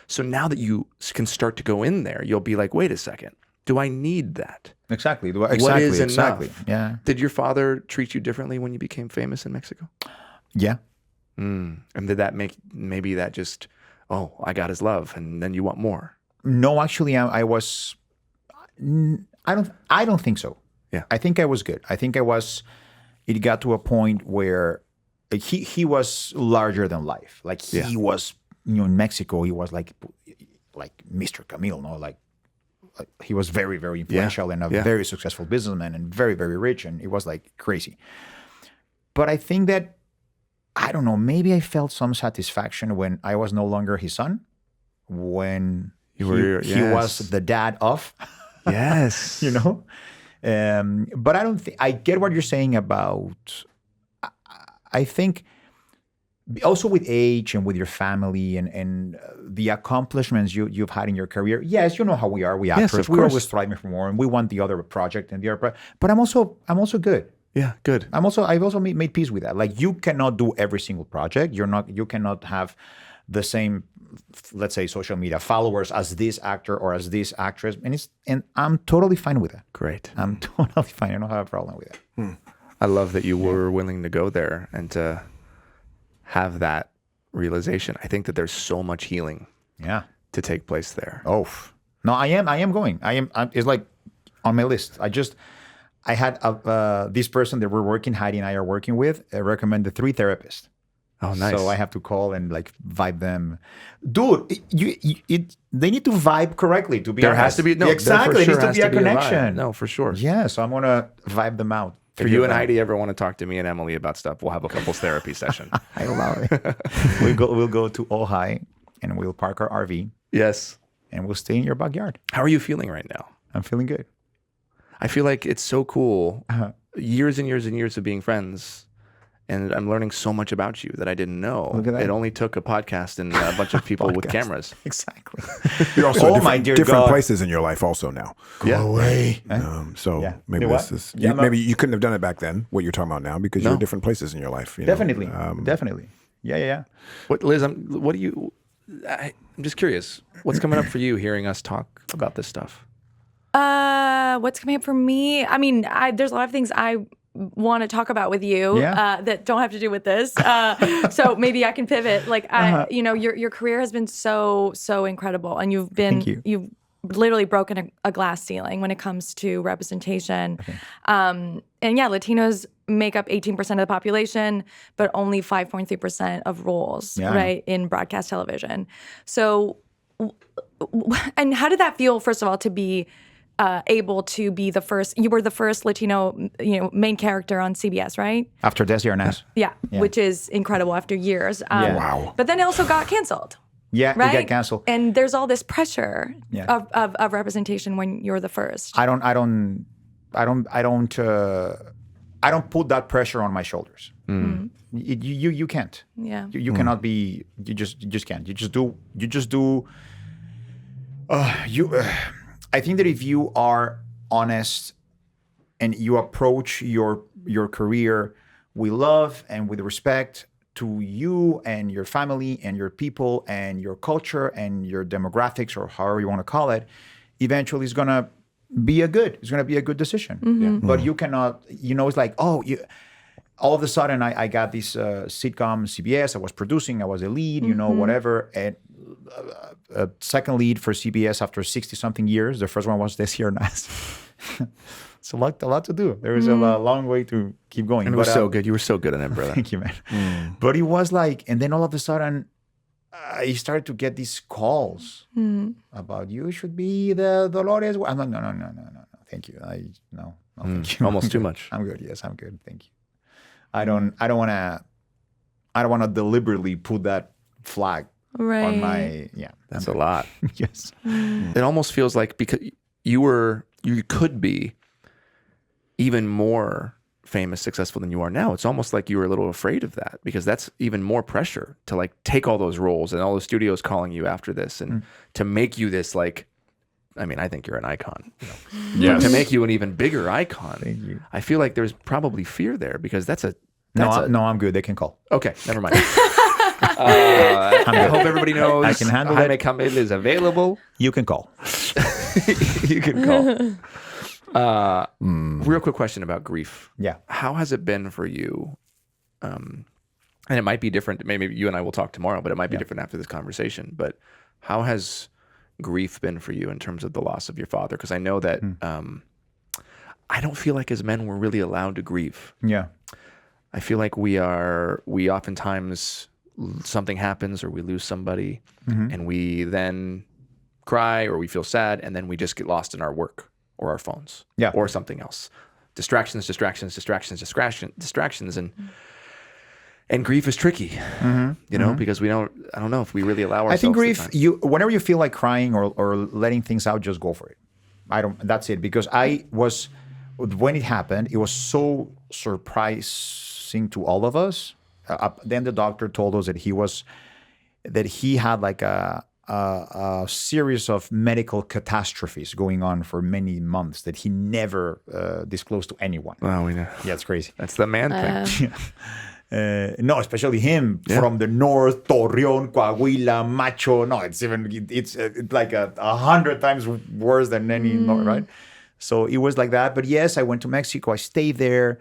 So now that you can start to go in there, you'll be like, wait a second, do I need that? Exactly. What is enough? Yeah. Did your father treat you differently when you became famous in Mexico? Yeah. And did that make maybe that just, oh, I got his love, and then you want more? No, actually, I don't think so. Yeah. I think I was good. I think it got to a point where he was larger than life. Like he was, in Mexico, he was like Mr. Camil, no? Like he was very, very influential and a very successful businessman and very, very rich. And it was like crazy. But I think that, I don't know, maybe I felt some satisfaction when I was no longer his son, when he was the dad of. Yes. But I don't think, I get what you're saying about, I think also with age and with your family and the accomplishments you've had in your career. Yes, you know how we are. We actors, yes, we're always striving for more and we want the other project and the other project. But I'm also good. Yeah, good. I've also made peace with that. Like, you cannot do every single project. You cannot have the same, let's say, social media followers as this actor or as this actress, and I'm totally fine with that. Great. I'm totally fine. I don't have a problem with that. I love that you were willing to go there and to have that realization. I think that there's so much healing to take place there. Oh no, I am going. It's like on my list. I had this person that Heidi and I are working with, recommended 3 therapists. Oh, nice. So I have to call and like vibe them. Dude, they need to vibe correctly to be honest. There has to be, no, exactly. There needs to be a connection. No, for sure. Yeah, so I'm going to vibe them out. If you and Heidi ever want to talk to me and Emily about stuff, we'll have a couples therapy session. I love it. We'll go to Ojai and we'll park our RV. Yes. And we'll stay in your backyard. How are you feeling right now? I'm feeling good. I feel like it's so cool. Years and years and years of being friends. And I'm learning so much about you that I didn't know. Look at that. It only took a podcast and a bunch of people with cameras. Exactly. You're also different God. places in your life also now. Go away. Maybe this is maybe you couldn't have done it back then. What you're talking about now because you're in different places in your life. Definitely. Definitely. Yeah. What, Liz? I'm just curious. What's coming up for you hearing us talk about this stuff? What's coming up for me? I mean, there's a lot of things I want to talk about with you that don't have to do with this. So maybe I can pivot. Like, your career has been so incredible, and you've literally broken a glass ceiling when it comes to representation. Okay. And Latinos make up 18% of the population, but only 5.3% of roles, right, in broadcast television. So, and how did that feel, first of all, to be able to be the first? You were the first Latino, main character on CBS, right? After Desi Arnaz. Yeah, which is incredible after years. Wow. But then it also got canceled. Yeah, right? It got canceled. And there's all this pressure of representation when you're the first. I don't put that pressure on my shoulders. Mm. You can't. Yeah. You cannot be. You just can't. You just do. I think that if you are honest and you approach your career with love and with respect to you and your family and your people and your culture and your demographics, or however you want to call it, eventually it's gonna be a good decision. Mm-hmm. Yeah. But you cannot. It's like, all of a sudden I got this sitcom CBS. I was producing. I was a lead. Whatever. And a second lead for CBS after 60-something years. The first one was Desi Arnaz. It's a lot to do. There is a long way to keep going. And it was so good. You were so good at it, brother. Thank you, man. But it was like, and then all of a sudden, I started to get these calls about you should be the Dolores. I'm like, no. Thank you. No, thank you. Almost too much. I'm good. Yes, I'm good. Thank you. I don't want to deliberately put that flag on my. Yeah, that's a lot. Yes. It almost feels like because you could be even more famous, successful than you are now. It's almost like you were a little afraid of that because that's even more pressure to like take all those roles and all the studios calling you after this and to make you this like, I mean, I think you're an icon. Yes. To make you an even bigger icon. Thank you. I feel like there's probably fear there because no, I'm good. They can call. Okay, never mind. I hope everybody knows I can handle Jaime Camil is available. You can call. You can call. Real quick question about grief. Yeah. How has it been for you? And it might be different. Maybe you and I will talk tomorrow, but it might be different after this conversation. But how has grief been for you in terms of the loss of your father? Because I know that I don't feel like as men we're really allowed to grieve. Yeah. I feel like we oftentimes something happens or we lose somebody and we then cry or we feel sad and then we just get lost in our work or our phones or something else. Distractions, and grief is tricky, because I don't know if we really allow ourselves. I think grief, whenever you feel like crying or letting things out, just go for it. That's it. Because when it happened, it was so surprising to all of us. Then the doctor told us that he had like a series of medical catastrophes going on for many months that he never disclosed to anyone. Well, we know. Yeah, it's crazy. That's the man thing. No, especially him from the north, Torreon, Coahuila, Macho. No, it's like 100 times worse than any north, right? So it was like that. But yes, I went to Mexico. I stayed there.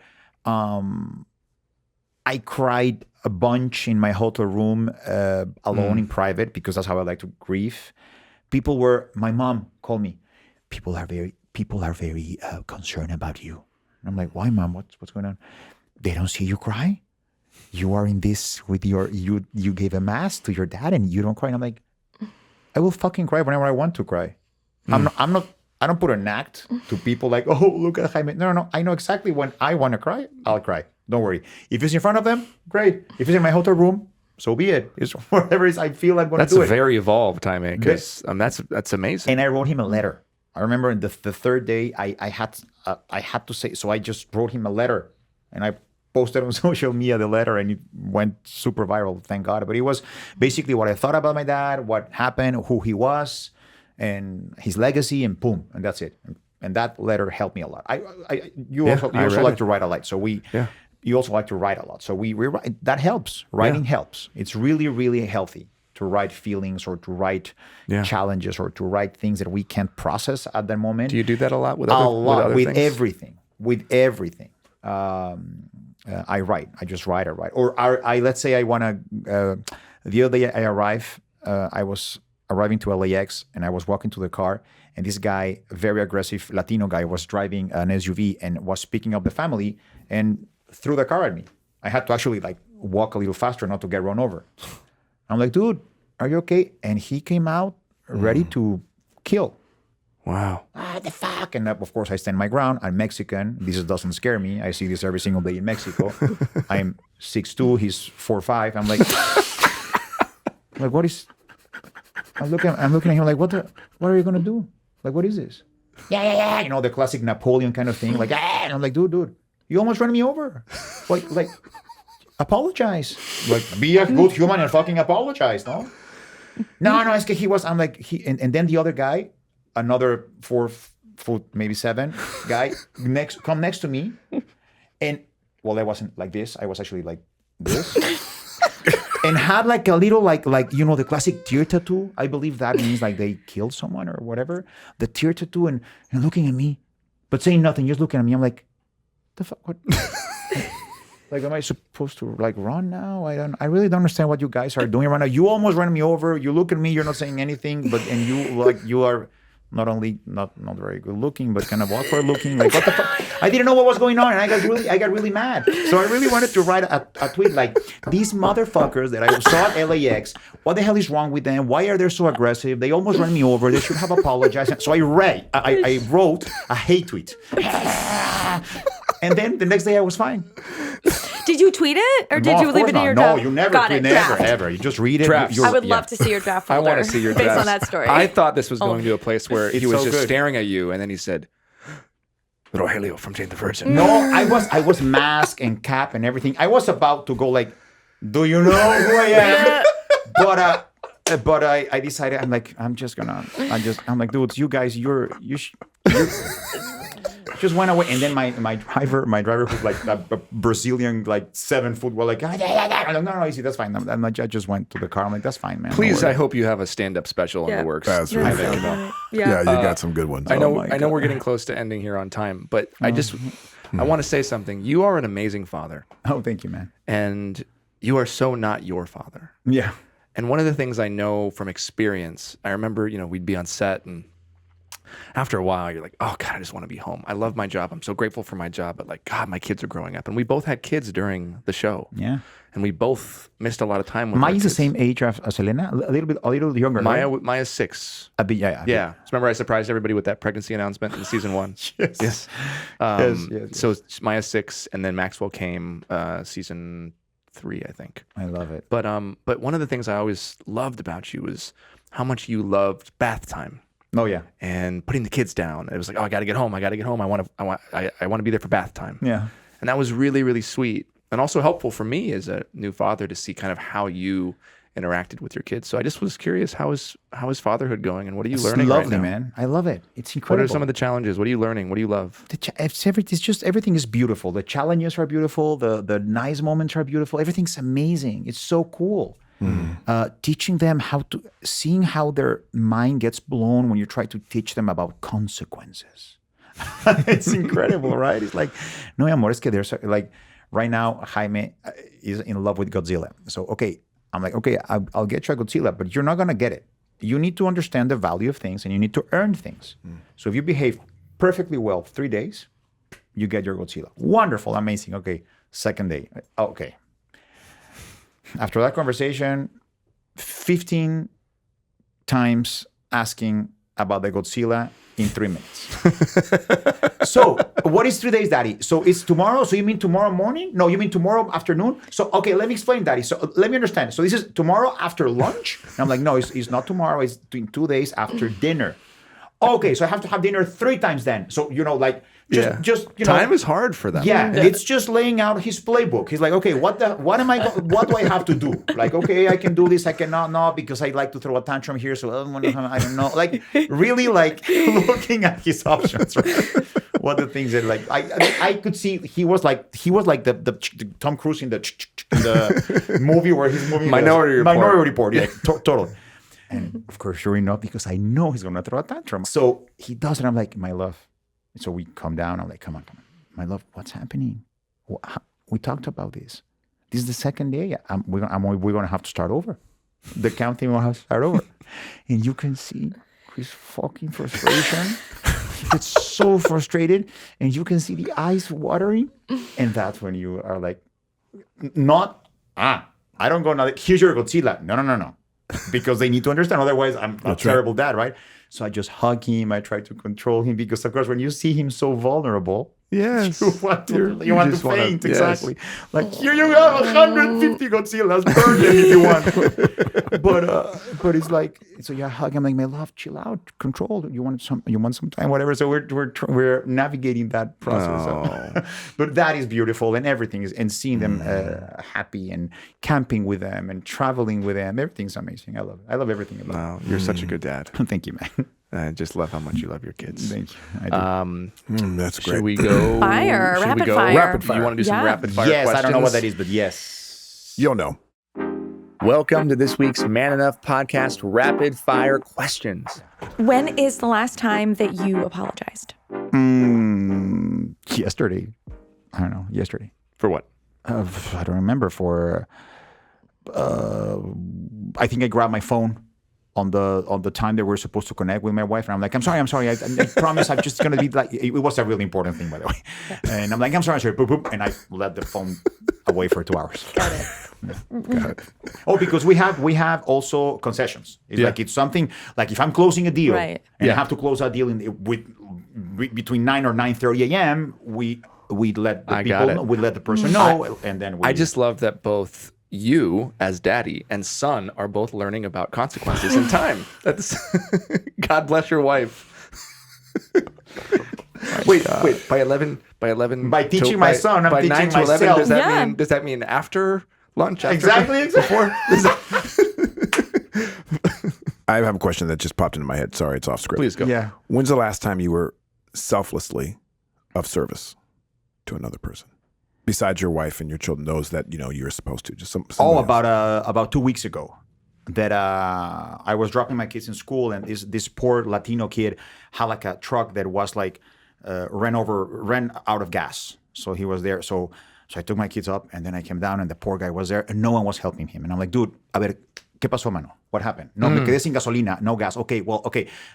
I cried a bunch in my hotel room alone in private because that's how I like to grieve. My mom called me. People are very concerned about you. And I'm like, why, Mom? What's going on? They don't see you cry. You are in this with you gave a mass to your dad and you don't cry. And I'm like, I will fucking cry whenever I want to cry. I don't put an act to people like, oh, look at Jaime. No. I know exactly when I want to cry, I'll cry. Don't worry. If it's in front of them, great. If it's in my hotel room, so be it. It's whatever I feel I'm going to do it. That's very evolved, Jaime, because that's amazing. And I wrote him a letter. I remember the third day I had to say, so I just wrote him a letter. And posted on social media the letter, and it went super viral, thank God. But it was basically what I thought about my dad, what happened, who he was, and his legacy, and boom, and that's it. And that letter helped me a lot. You also like to write a lot, so you also like to write a lot, so we write. That helps. Writing helps. It's really, really healthy to write feelings or to write challenges or to write things that we can't process at that moment. Do you do that a lot with other things? With everything. I write. I just write. Or let's say I want to. The other day I arrived. I was arriving to LAX and I was walking to the car, and this guy, very aggressive Latino guy, was driving an SUV and was picking up the family and threw the car at me. I had to actually like walk a little faster not to get run over. I'm like, dude, are you okay? And he came out ready to kill. Wow. The fuck? And of course, I stand my ground. I'm Mexican. This doesn't scare me. I see this every single day in Mexico. I'm 6'2", he's 4'5". I'm like, what is... I'm looking at him like, what are you going to do? Like, what is this? Yeah. You know, the classic Napoleon kind of thing. Like, and I'm like, dude, you almost ran me over. Like, apologize. Like, be a good human and fucking apologize, no? No, it's he was, I'm like, and then the other guy, another 4 foot, maybe 7 guy, come next to me. And, well, I wasn't like this. I was actually like this. And had like a little, like you know, the classic tear tattoo. I believe that means like they killed someone or whatever. The tear tattoo and looking at me, but saying nothing, just looking at me. I'm like, the fuck, what? Like, am I supposed to like run now? I really don't understand what you guys are doing right now. You almost ran me over. You look at me, you're not saying anything, you are not only not very good looking, but kind of awkward looking. Like, what the fuck? I didn't know what was going on, and I got really mad. So I really wanted to write a tweet like, these motherfuckers that I saw at LAX, what the hell is wrong with them? Why are they so aggressive? They almost ran me over. They should have apologized. So I wrote a hate tweet. And then the next day I was fine. Did you tweet it or did you leave it in your draft? No, you never tweet, ever. You just read it. I would love to see your draft folder. I want to see your draft. Based on that story. I thought this was going to a place where he was so just good. staring at you, and then he said, Rogelio from Jane the Virgin. No, I was masked and cap and everything. I was about to go like, do you know who I am? But I decided, I'm like, I'm like, dudes, you guys, you just went away. And then my driver who's like a Brazilian, like 7 foot, were like, I'm like, no, easy, that's fine. I just went to the car. I'm like, that's fine, man. Please, I hope you have a stand-up special in the works. That's really funny. Yeah, you got some good ones. I know we're getting close to ending here on time, but I want to say something. You are an amazing father. Oh, thank you, man. And you are so not your father. Yeah. And one of the things I know from experience, I remember, we'd be on set, and after a while, you're like, oh, God, I just want to be home. I love my job. I'm so grateful for my job. But like, God, my kids are growing up. And we both had kids during the show. Yeah. And we both missed a lot of time with Maya's the same age as Selena, a little younger. Maya's 6. A bit, yeah. Yeah. So remember I surprised everybody with that pregnancy announcement in season 1? Yes. Yes. So Maya's 6, and then Maxwell came season 3, I think. I love it. But one of the things I always loved about you was how much you loved bath time. Oh yeah. And putting the kids down. It was like, oh, I got to get home. I want to be there for bath time. Yeah. And that was really, really sweet. And also helpful for me as a new father to see kind of how you interacted with your kids. So I just was curious, how is fatherhood going, and what are you learning right now? Lovely, man. I love it. It's incredible. What are some of the challenges? What are you learning? What do you love? It's just everything is beautiful. The challenges are beautiful. The nice moments are beautiful. Everything's amazing. It's so cool. Teaching them seeing how their mind gets blown when you try to teach them about consequences. It's incredible, right? It's like, no, amor, es que there's like, right now, Jaime is in love with Godzilla. So, okay, I'm like, okay, I'll get you a Godzilla, but you're not going to get it. You need to understand the value of things, and you need to earn things. So if you behave perfectly well 3 days, you get your Godzilla. Wonderful, amazing. Okay, second day. Okay. After that conversation, 15 times asking about the Godzilla in 3 minutes. So, what is 3 days, Daddy? So, it's tomorrow? So, you mean tomorrow morning? No, you mean tomorrow afternoon? So, okay, let me explain, Daddy. So, let me understand. So, this is tomorrow after lunch? And I'm like, no, it's not tomorrow. It's in 2 days after dinner. Okay, so I have to have dinner 3 times then. So, like, Just you know, time is hard for them. Yeah, it's just laying out his playbook. He's like, okay, what do I have to do? Like, okay, I can do this, I cannot, no, because I like to throw a tantrum here, so I don't know. Like, really, like looking at his options, right? What the things that like I could see he was like the Tom Cruise in the movie where he's moving Minority Report, yeah, totally. And of course, sure enough, because I know he's gonna throw a tantrum, so he does it. I'm like, my love. So we come down. I'm like, come on, my love. What's happening? We talked about this. This is the second day. We're gonna have to start over. The counting will have to start over, and you can see his fucking frustration. He gets so frustrated, and you can see the eyes watering, and that's when you are like, I don't go now. Here's your Godzilla. No. Because they need to understand. Otherwise, I'm a terrible dad, right? So I just hug him. I try to control him because, of course, when you see him so vulnerable, yes, you want to faint. Exactly. Like, here you have 150 Godzillas. Burn them if you want. But it's like, so you hug him like, my love, chill out, control. You want some time, whatever. So we're navigating that process. But that is beautiful, and everything is, and seeing them happy, and camping with them, and traveling with them. Everything's amazing. I love it. I love everything about it. Wow, you're such a good dad. Thank you, man. I just love how much you love your kids. Thank you. I do. That's great. Should we go? Fire, should rapid we go? fire. Rapid fire. You want to do some rapid fire Yes, questions? I don't know what that is, but yes. You'll know. Welcome to this week's Man Enough Podcast Rapid Fire Questions. When is the last time that you apologized? Yesterday. I don't know. Yesterday. For what? I don't remember. I think I grabbed my phone on the time that we're supposed to connect with my wife, and I'm like, I'm sorry. I promise I'm just gonna be like. It was a really important thing, by the way. And I'm like, I'm sorry. Boop, boop, and I let the phone away for 2 hours. Got it. Got it. Oh, because we have also concessions. It's like it's something like if I'm closing a deal Right. and I have to close that deal between 9 or 9:30 a.m. We let the people know, we let the person know, and then I just love that both you as daddy and son are both learning about consequences in time. That's God bless your wife. Wait, by 11 by teaching my son, I'm by teaching 9 to 11, myself. does that mean after lunch? After Exactly. Before? I have a question that just popped into my head. Sorry, it's off script. Please go. Yeah. When's the last time you were selflessly of service to another person? Besides your wife and your children, those that you're supposed to. Just somebody else. About 2 weeks ago, that I was dropping my kids in school, and this poor Latino kid had like a truck that was like ran out of gas. So he was there. So I took my kids up, and then I came down, and the poor guy was there, and no one was helping him. And I'm like, dude, a ver, ¿qué pasó, mano? What happened? No, me quedé sin gasolina, no gas. Okay.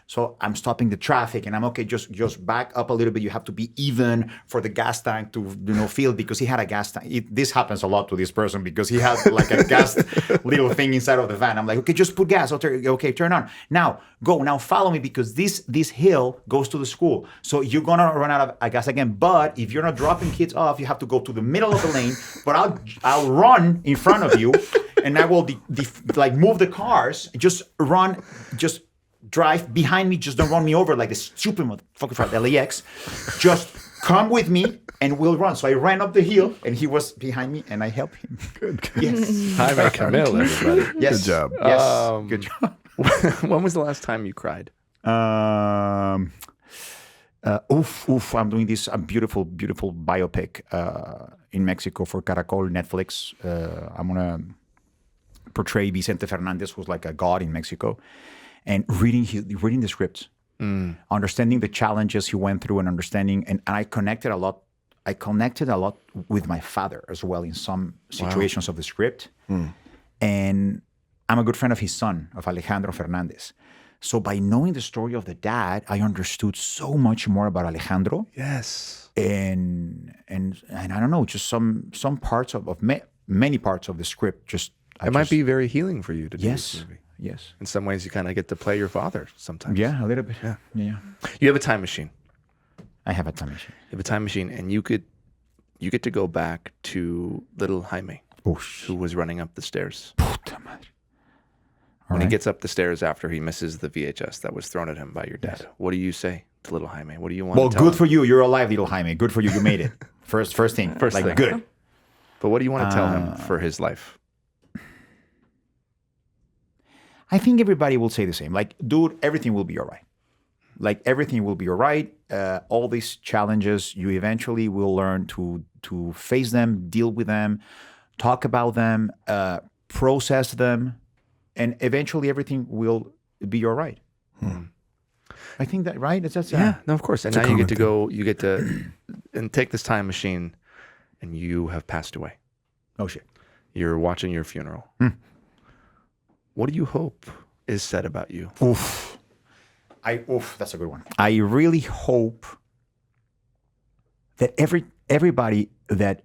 So I'm stopping the traffic, and I'm okay. Just back up a little bit. You have to be even for the gas tank to fill, because he had a gas tank. This happens a lot to this person because he has like a gas little thing inside of the van. I'm like, okay, just put gas. Okay, turn on. Now go. Now follow me, because this hill goes to the school. So you're gonna run out of gas again. But if you're not dropping kids off, you have to go to the middle of the lane. But I'll run in front of you. And I will move the cars, just drive behind me, just don't run me over like the stupid motherfucker from LAX. Just come with me and we'll run. So I ran up the hill and he was behind me and I helped him. Good. Yes. Jaime Camil, everybody. Yes. Good job. Yes. Good job. When was the last time you cried? I'm doing this beautiful biopic in Mexico for Caracol Netflix. I'm gonna portray Vicente Fernandez, who's like a god in Mexico, and reading the script, understanding the challenges he went through, and understanding, and I connected a lot with my father as well in some situations of the script. And I'm a good friend of his son, of Alejandro Fernandez. So by knowing the story of the dad, I understood so much more about Alejandro. Yes. And I don't know, just some parts of many parts of the script It might be very healing for you to do this movie. Yes. In some ways, you kind of get to play your father sometimes. Yeah, a little bit. Yeah. Yeah. You have a time machine. I have a time machine. You have a time machine, and you get to go back to little Jaime, who was running up the stairs. Puta madre. When When he gets up the stairs after he misses the VHS that was thrown at him by your dad, what do you say to little Jaime? What do you want to tell good him? for you. You're alive, little Jaime. Good for you. You made it. First thing. First thing. Good. But what do you want to tell him for his life? I think everybody will say the same. Like, dude, everything will be all right. Like, everything will be all right. All these challenges, you eventually will learn to face them, deal with them, talk about them, process them, and eventually everything will be all right. I think that, right? That's Yeah, no, of course. And now you get to and take this time machine, and you have passed away. Oh, shit. You're watching your funeral. What do you hope is said about you? That's a good one. I really hope that everybody that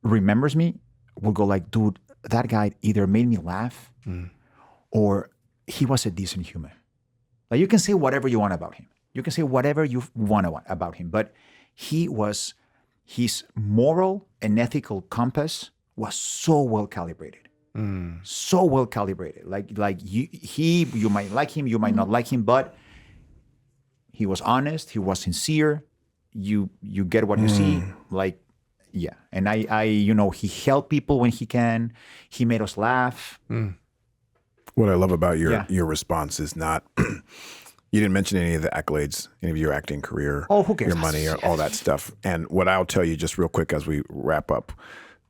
remembers me will go like, dude, that guy either made me laugh or he was a decent human. Like, you can say whatever you want about him. You can say whatever you want about him, but his moral and ethical compass was so well calibrated. So well calibrated. Like you might like him, you might not like him, but he was honest, he was sincere. You get what you see. Like, yeah. And I he helped people when he can. He made us laugh. What I love about your response is not you didn't mention any of the accolades, any of your acting career, who cares? your money, or all that stuff. And what I'll tell you just real quick as we wrap up.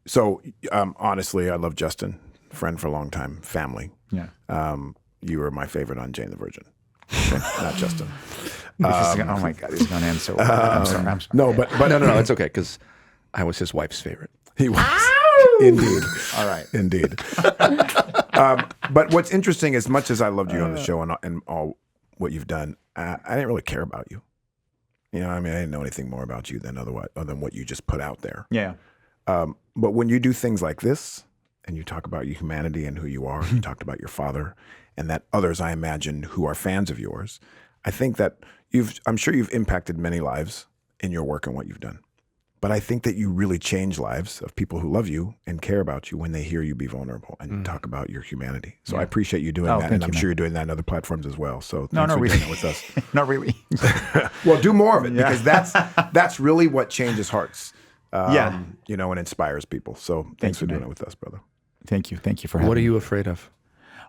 So honestly, I love Justin, friend for a long time, family. Yeah. You were my favorite on Jane the Virgin, not Justin. Oh my God, it's gonna end so well. I'm sorry. No, but No, it's okay because I was his wife's favorite. He was. Indeed. All right. Indeed. But what's interesting, as much as I loved you on the show and all what you've done, I didn't really care about you. You know, I mean, I didn't know anything more about you than other than what you just put out there. Yeah. But when you do things like this, and you talk about your humanity and who you are, you talked about your father, and that others, I imagine, who are fans of yours, I think that I'm sure you've impacted many lives in your work and what you've done. But I think that you really change lives of people who love you and care about you when they hear you be vulnerable and talk about your humanity. So I appreciate you doing that, and I'm sure you're doing that on other platforms as well. So thanks for doing it with us. Not really. Well, do more of it because that's really what changes hearts. And inspires people. So thanks for doing it with us, brother. Thank you for having me. What are you afraid of?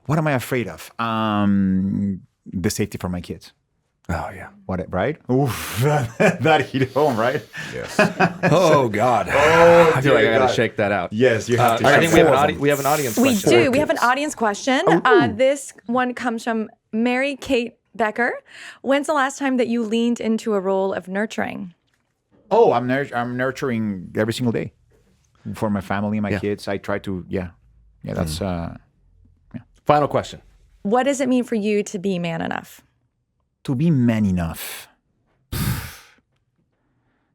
What am I afraid of? The safety for my kids. Oh, yeah. What? Right? Oof, that hit home, right? Yes. Oh, God. I feel like I got to shake that out. Yes, you have to. I think we have an audience We question. do. We have an audience question. This one comes from Mary Kate Becker. When's the last time that you leaned into a role of nurturing? Oh, I'm nurturing every single day for my family, my kids. I try to, that's, Final question. What does it mean for you to be man enough? To be man enough.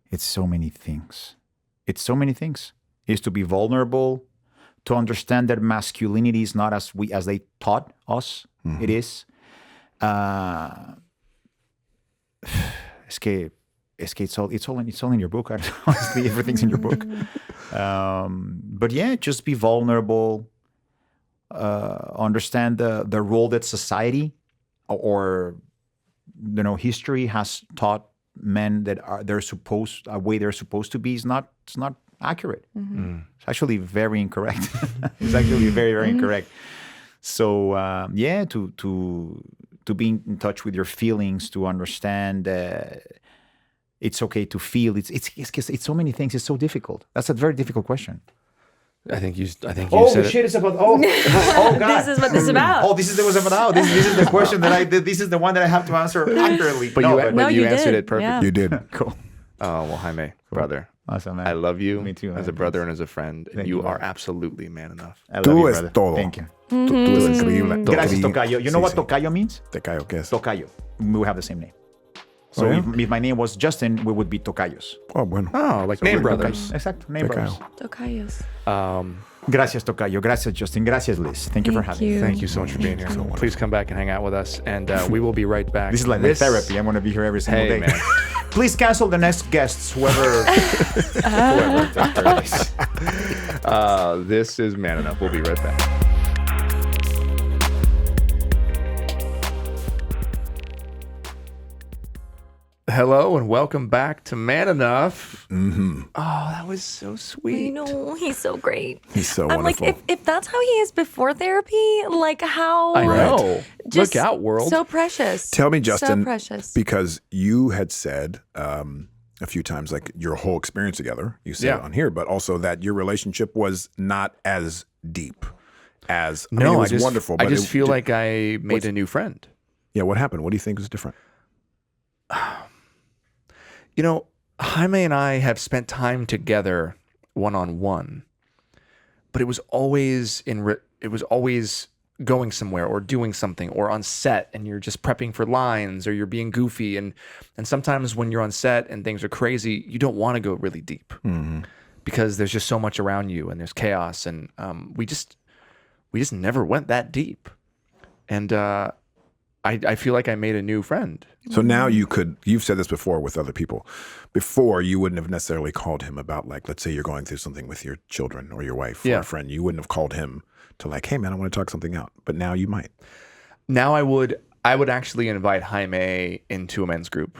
It's so many things. It's to be vulnerable, to understand that masculinity is not as they taught us it is. It's all in your book. Honestly, everything's in your book. But yeah, just be vulnerable. Understand the role that society or history has taught men that they're supposed to be is not accurate. It's actually very incorrect. It's actually very, very incorrect. So to be in touch with your feelings, to understand it's okay to feel. It's so many things. It's so difficult. That's a very difficult question. I think you said shit! It's about God. This is what this is about. Oh, this is what it's about. This is the question that I did. This is the one that I have to answer accurately. But you answered it perfectly. Yeah. You did. Cool. Oh, well, Jaime, brother. Awesome, man. I love you. Me too, man. As a brother and as a friend. Thank you you, are brother. absolutely man enough. I love Tú you, es brother. todo. Thank you. Tú es increíble. Gracias, Tocayo. You know what Sí. Tocayo means? Te callo, ¿qué es? Tocayo. We have the same name. So if my name was Justin, we would be Tocayos. Oh, bueno. Oh, like name brothers. Exacto, name Tocayo. brothers. Tocayos. Gracias, Tocayo. Gracias, Justin. Gracias, Liz. Thank you for having me. Thank you so much for being here. Please come back and hang out with us, and we will be right back. This is like my therapy. I'm going to be here every single day. Man. Please cancel the next guests, whoever. This is Man Enough. We'll be right back. hello and welcome back to Man Enough. Mm-hmm. Oh, that was so sweet. I know, he's so great. He's so I'm wonderful. like, if that's how he is before therapy, like how... I know. Just Look out, world. So precious. Tell me, Justin, so precious. because you had said a few times, like your whole experience together, you said on here, but also that your relationship was not as deep as, I mean, it was wonderful. I But just feel like I made a new friend. Yeah, what happened? What do you think was different? You know, Jaime and I have spent time together one-on-one, but it was always going somewhere or doing something or on set, and you're just prepping for lines or you're being goofy, and sometimes when you're on set and things are crazy, you don't want to go really deep because there's just so much around you and there's chaos, and we just never went that deep, and I feel like I made a new friend. So now you've said this before with other people. Before, you wouldn't have necessarily called him about, like, let's say you're going through something with your children or your wife or a friend. You wouldn't have called him to, like, hey man, I want to talk something out. But now you might. Now I would actually invite Jaime into a men's group,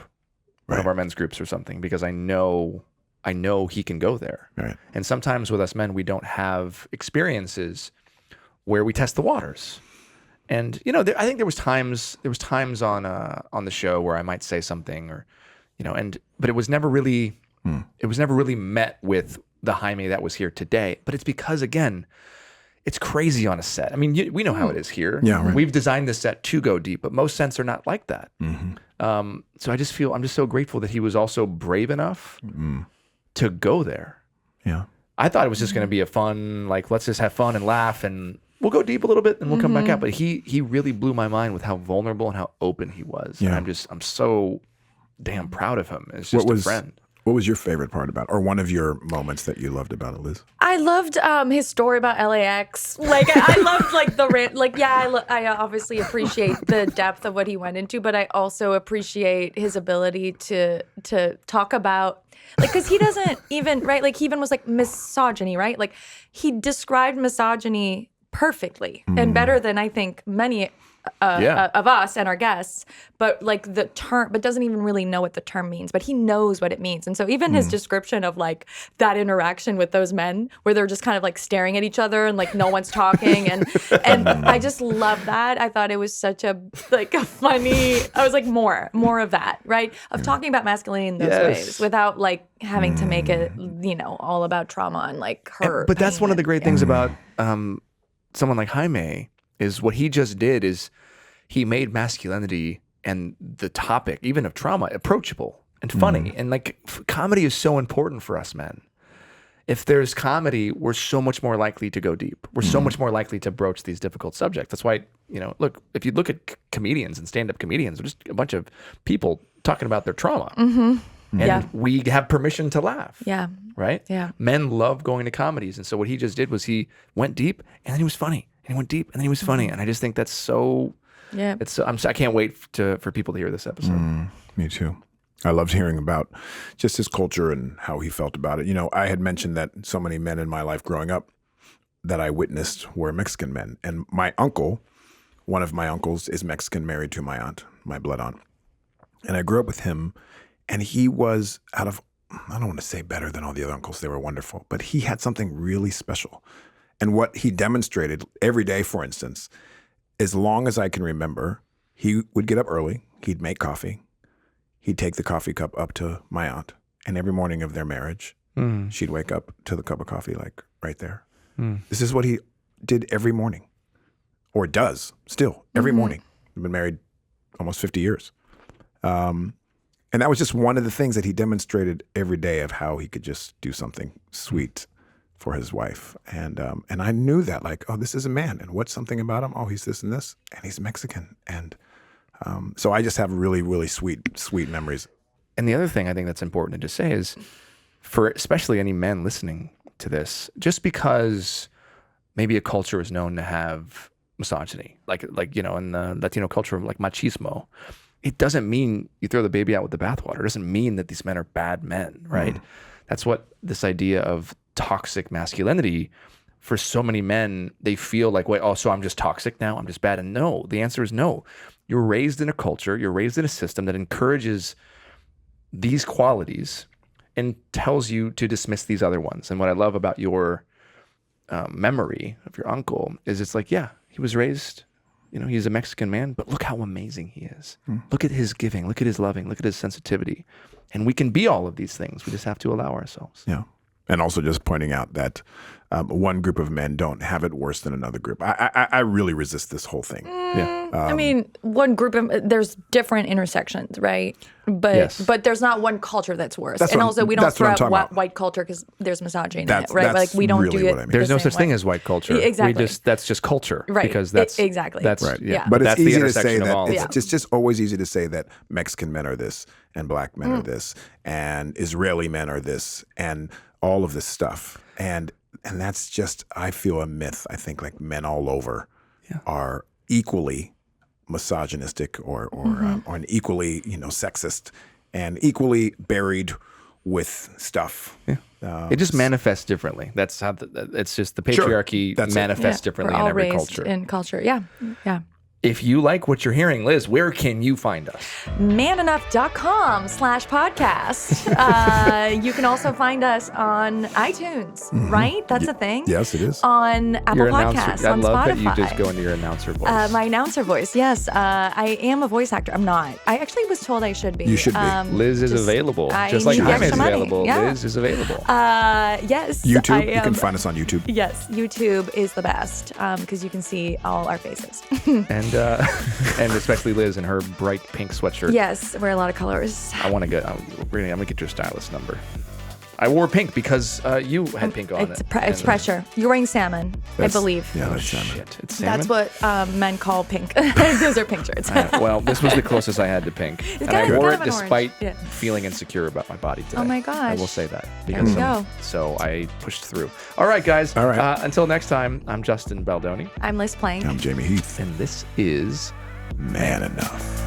one of our men's groups or something, because I know he can go there. Right. And sometimes with us men, we don't have experiences where we test the waters. And you know, I think there was times on the show where I might say something, or you know, but it was never really met with the Jaime that was here today. But it's because, again, it's crazy on a set. I mean, we know how it is here. Yeah, right. We've designed this set to go deep, but most sets are not like that. So I'm just so grateful that he was also brave enough to go there. Yeah. I thought it was just going to be a fun, like, let's just have fun and laugh and we'll go deep a little bit and we'll come back out. But he really blew my mind with how vulnerable and how open he was. Yeah. And I'm so damn proud of him as just a friend. What was your favorite part about, or one of your moments that you loved about it, Liz? I loved his story about LAX. Like, I loved, like, I obviously appreciate the depth of what he went into, but I also appreciate his ability to talk about, like, because he doesn't even, right, like, he even was like misogyny, right? Like, he described misogyny perfectly and better than I think many of us and our guests, but like the term, but doesn't even really know what the term means, but he knows what it means. And so even his description of like that interaction with those men where they're just kind of like staring at each other and like no one's talking, and I just love that. I thought it was such a funny, I was like, more of that, right? Of talking about masculinity in those ways without like having to make it, you know, all about trauma and like hurt. But that's one of the great things about someone like Jaime, is what he just did is he made masculinity and the topic, even of trauma, approachable and funny. And like comedy is so important for us men. If there's comedy, we're so much more likely to go deep. We're so much more likely to broach these difficult subjects. That's why, you know, look, if you look at comedians and stand-up comedians, they're just a bunch of people talking about their trauma. And we have permission to laugh. Yeah. Right? Yeah. Men love going to comedies. And so what he just did was he went deep and then he was funny. And he went deep and then he was funny. And I just think that's so, I can't wait for people to hear this episode. Me too. I loved hearing about just his culture and how he felt about it. You know, I had mentioned that so many men in my life growing up that I witnessed were Mexican men. And my uncle, one of my uncles is Mexican, married to my aunt, my blood aunt. And I grew up with him, and he was I don't want to say better than all the other uncles. They were wonderful, but he had something really special. And what he demonstrated every day, for instance, as long as I can remember, he would get up early, he'd make coffee, he'd take the coffee cup up to my aunt, and every morning of their marriage, she'd wake up to the cup of coffee, like right there. This is what he did every morning, or does still every morning. We've been married almost 50 years. And that was just one of the things that he demonstrated every day of how he could just do something sweet for his wife. And I knew that, like, oh, this is a man. And what's something about him? Oh, he's this and this. And he's Mexican. And so I just have really, really sweet memories. And the other thing I think that's important to just say is, for especially any men listening to this, just because maybe a culture is known to have misogyny, like you know, in the Latino culture, like machismo, it doesn't mean you throw the baby out with the bathwater. It doesn't mean that these men are bad men, right? That's what this idea of toxic masculinity, for so many men, they feel like, wait, oh, so I'm just toxic now? I'm just bad? And no, the answer is no. You're raised in a culture, you're raised in a system that encourages these qualities and tells you to dismiss these other ones. And what I love about your memory of your uncle is it's like, yeah, he was raised, he's a Mexican man, but look how amazing he is. Look at his giving, look at his loving, look at his sensitivity. And we can be all of these things. We just have to allow ourselves. Yeah. And also just pointing out that one group of men don't have it worse than another group. I really resist this whole thing. I mean, one group of there's different intersections, right? But there's not one culture that's worse. And also, we don't throw out white culture because there's misogyny in it, right? Like we don't really do it. what I mean. There's no such thing as white culture. Exactly. That's just culture, right? Because that's exactly that's right. Yeah. But it's that's easy the to say intersection of all. that it's just always easy to say that Mexican men are this and black men are this and Israeli men are this and all of this stuff. And that's just, I feel, a myth. I think like men all over are equally misogynistic or equally, sexist and equally buried with stuff. Yeah. It just manifests differently. That's how it's just the patriarchy manifests differently We're all in every raised culture. in culture. Yeah. If you like what you're hearing, Liz, where can you find us? manenough.com/podcast. You can also find us on iTunes, right? That's a thing. Yes, it is. On Apple Podcasts, I on love Spotify. that you just go into your announcer voice. My announcer voice, yes. I am a voice actor. I'm not. I actually was told I should be. You should be. Liz is available. Just like need Jaime is extra money. available. Yeah. Liz is available. Yes. YouTube. You can find us on YouTube. Yes, YouTube is the best because you can see all our faces. And especially Liz in her bright pink sweatshirt. Yes, wear a lot of colors. I'm gonna get your stylist number. I wore pink because you had pink on It's it. It's pressure. You're wearing salmon, I believe. Yeah, that's salmon. Shit, it's salmon. That's what men call pink. Those are pink shirts. Well, this was the closest I had to pink. And I kind wore of it an orange. despite Yeah. feeling insecure about my body today. Oh my I gosh. will say that. There we go. So I pushed through. All right, guys. All right. Until next time, I'm Justin Baldoni. I'm Liz Plank. I'm Jamie Heath. And this is Man Enough.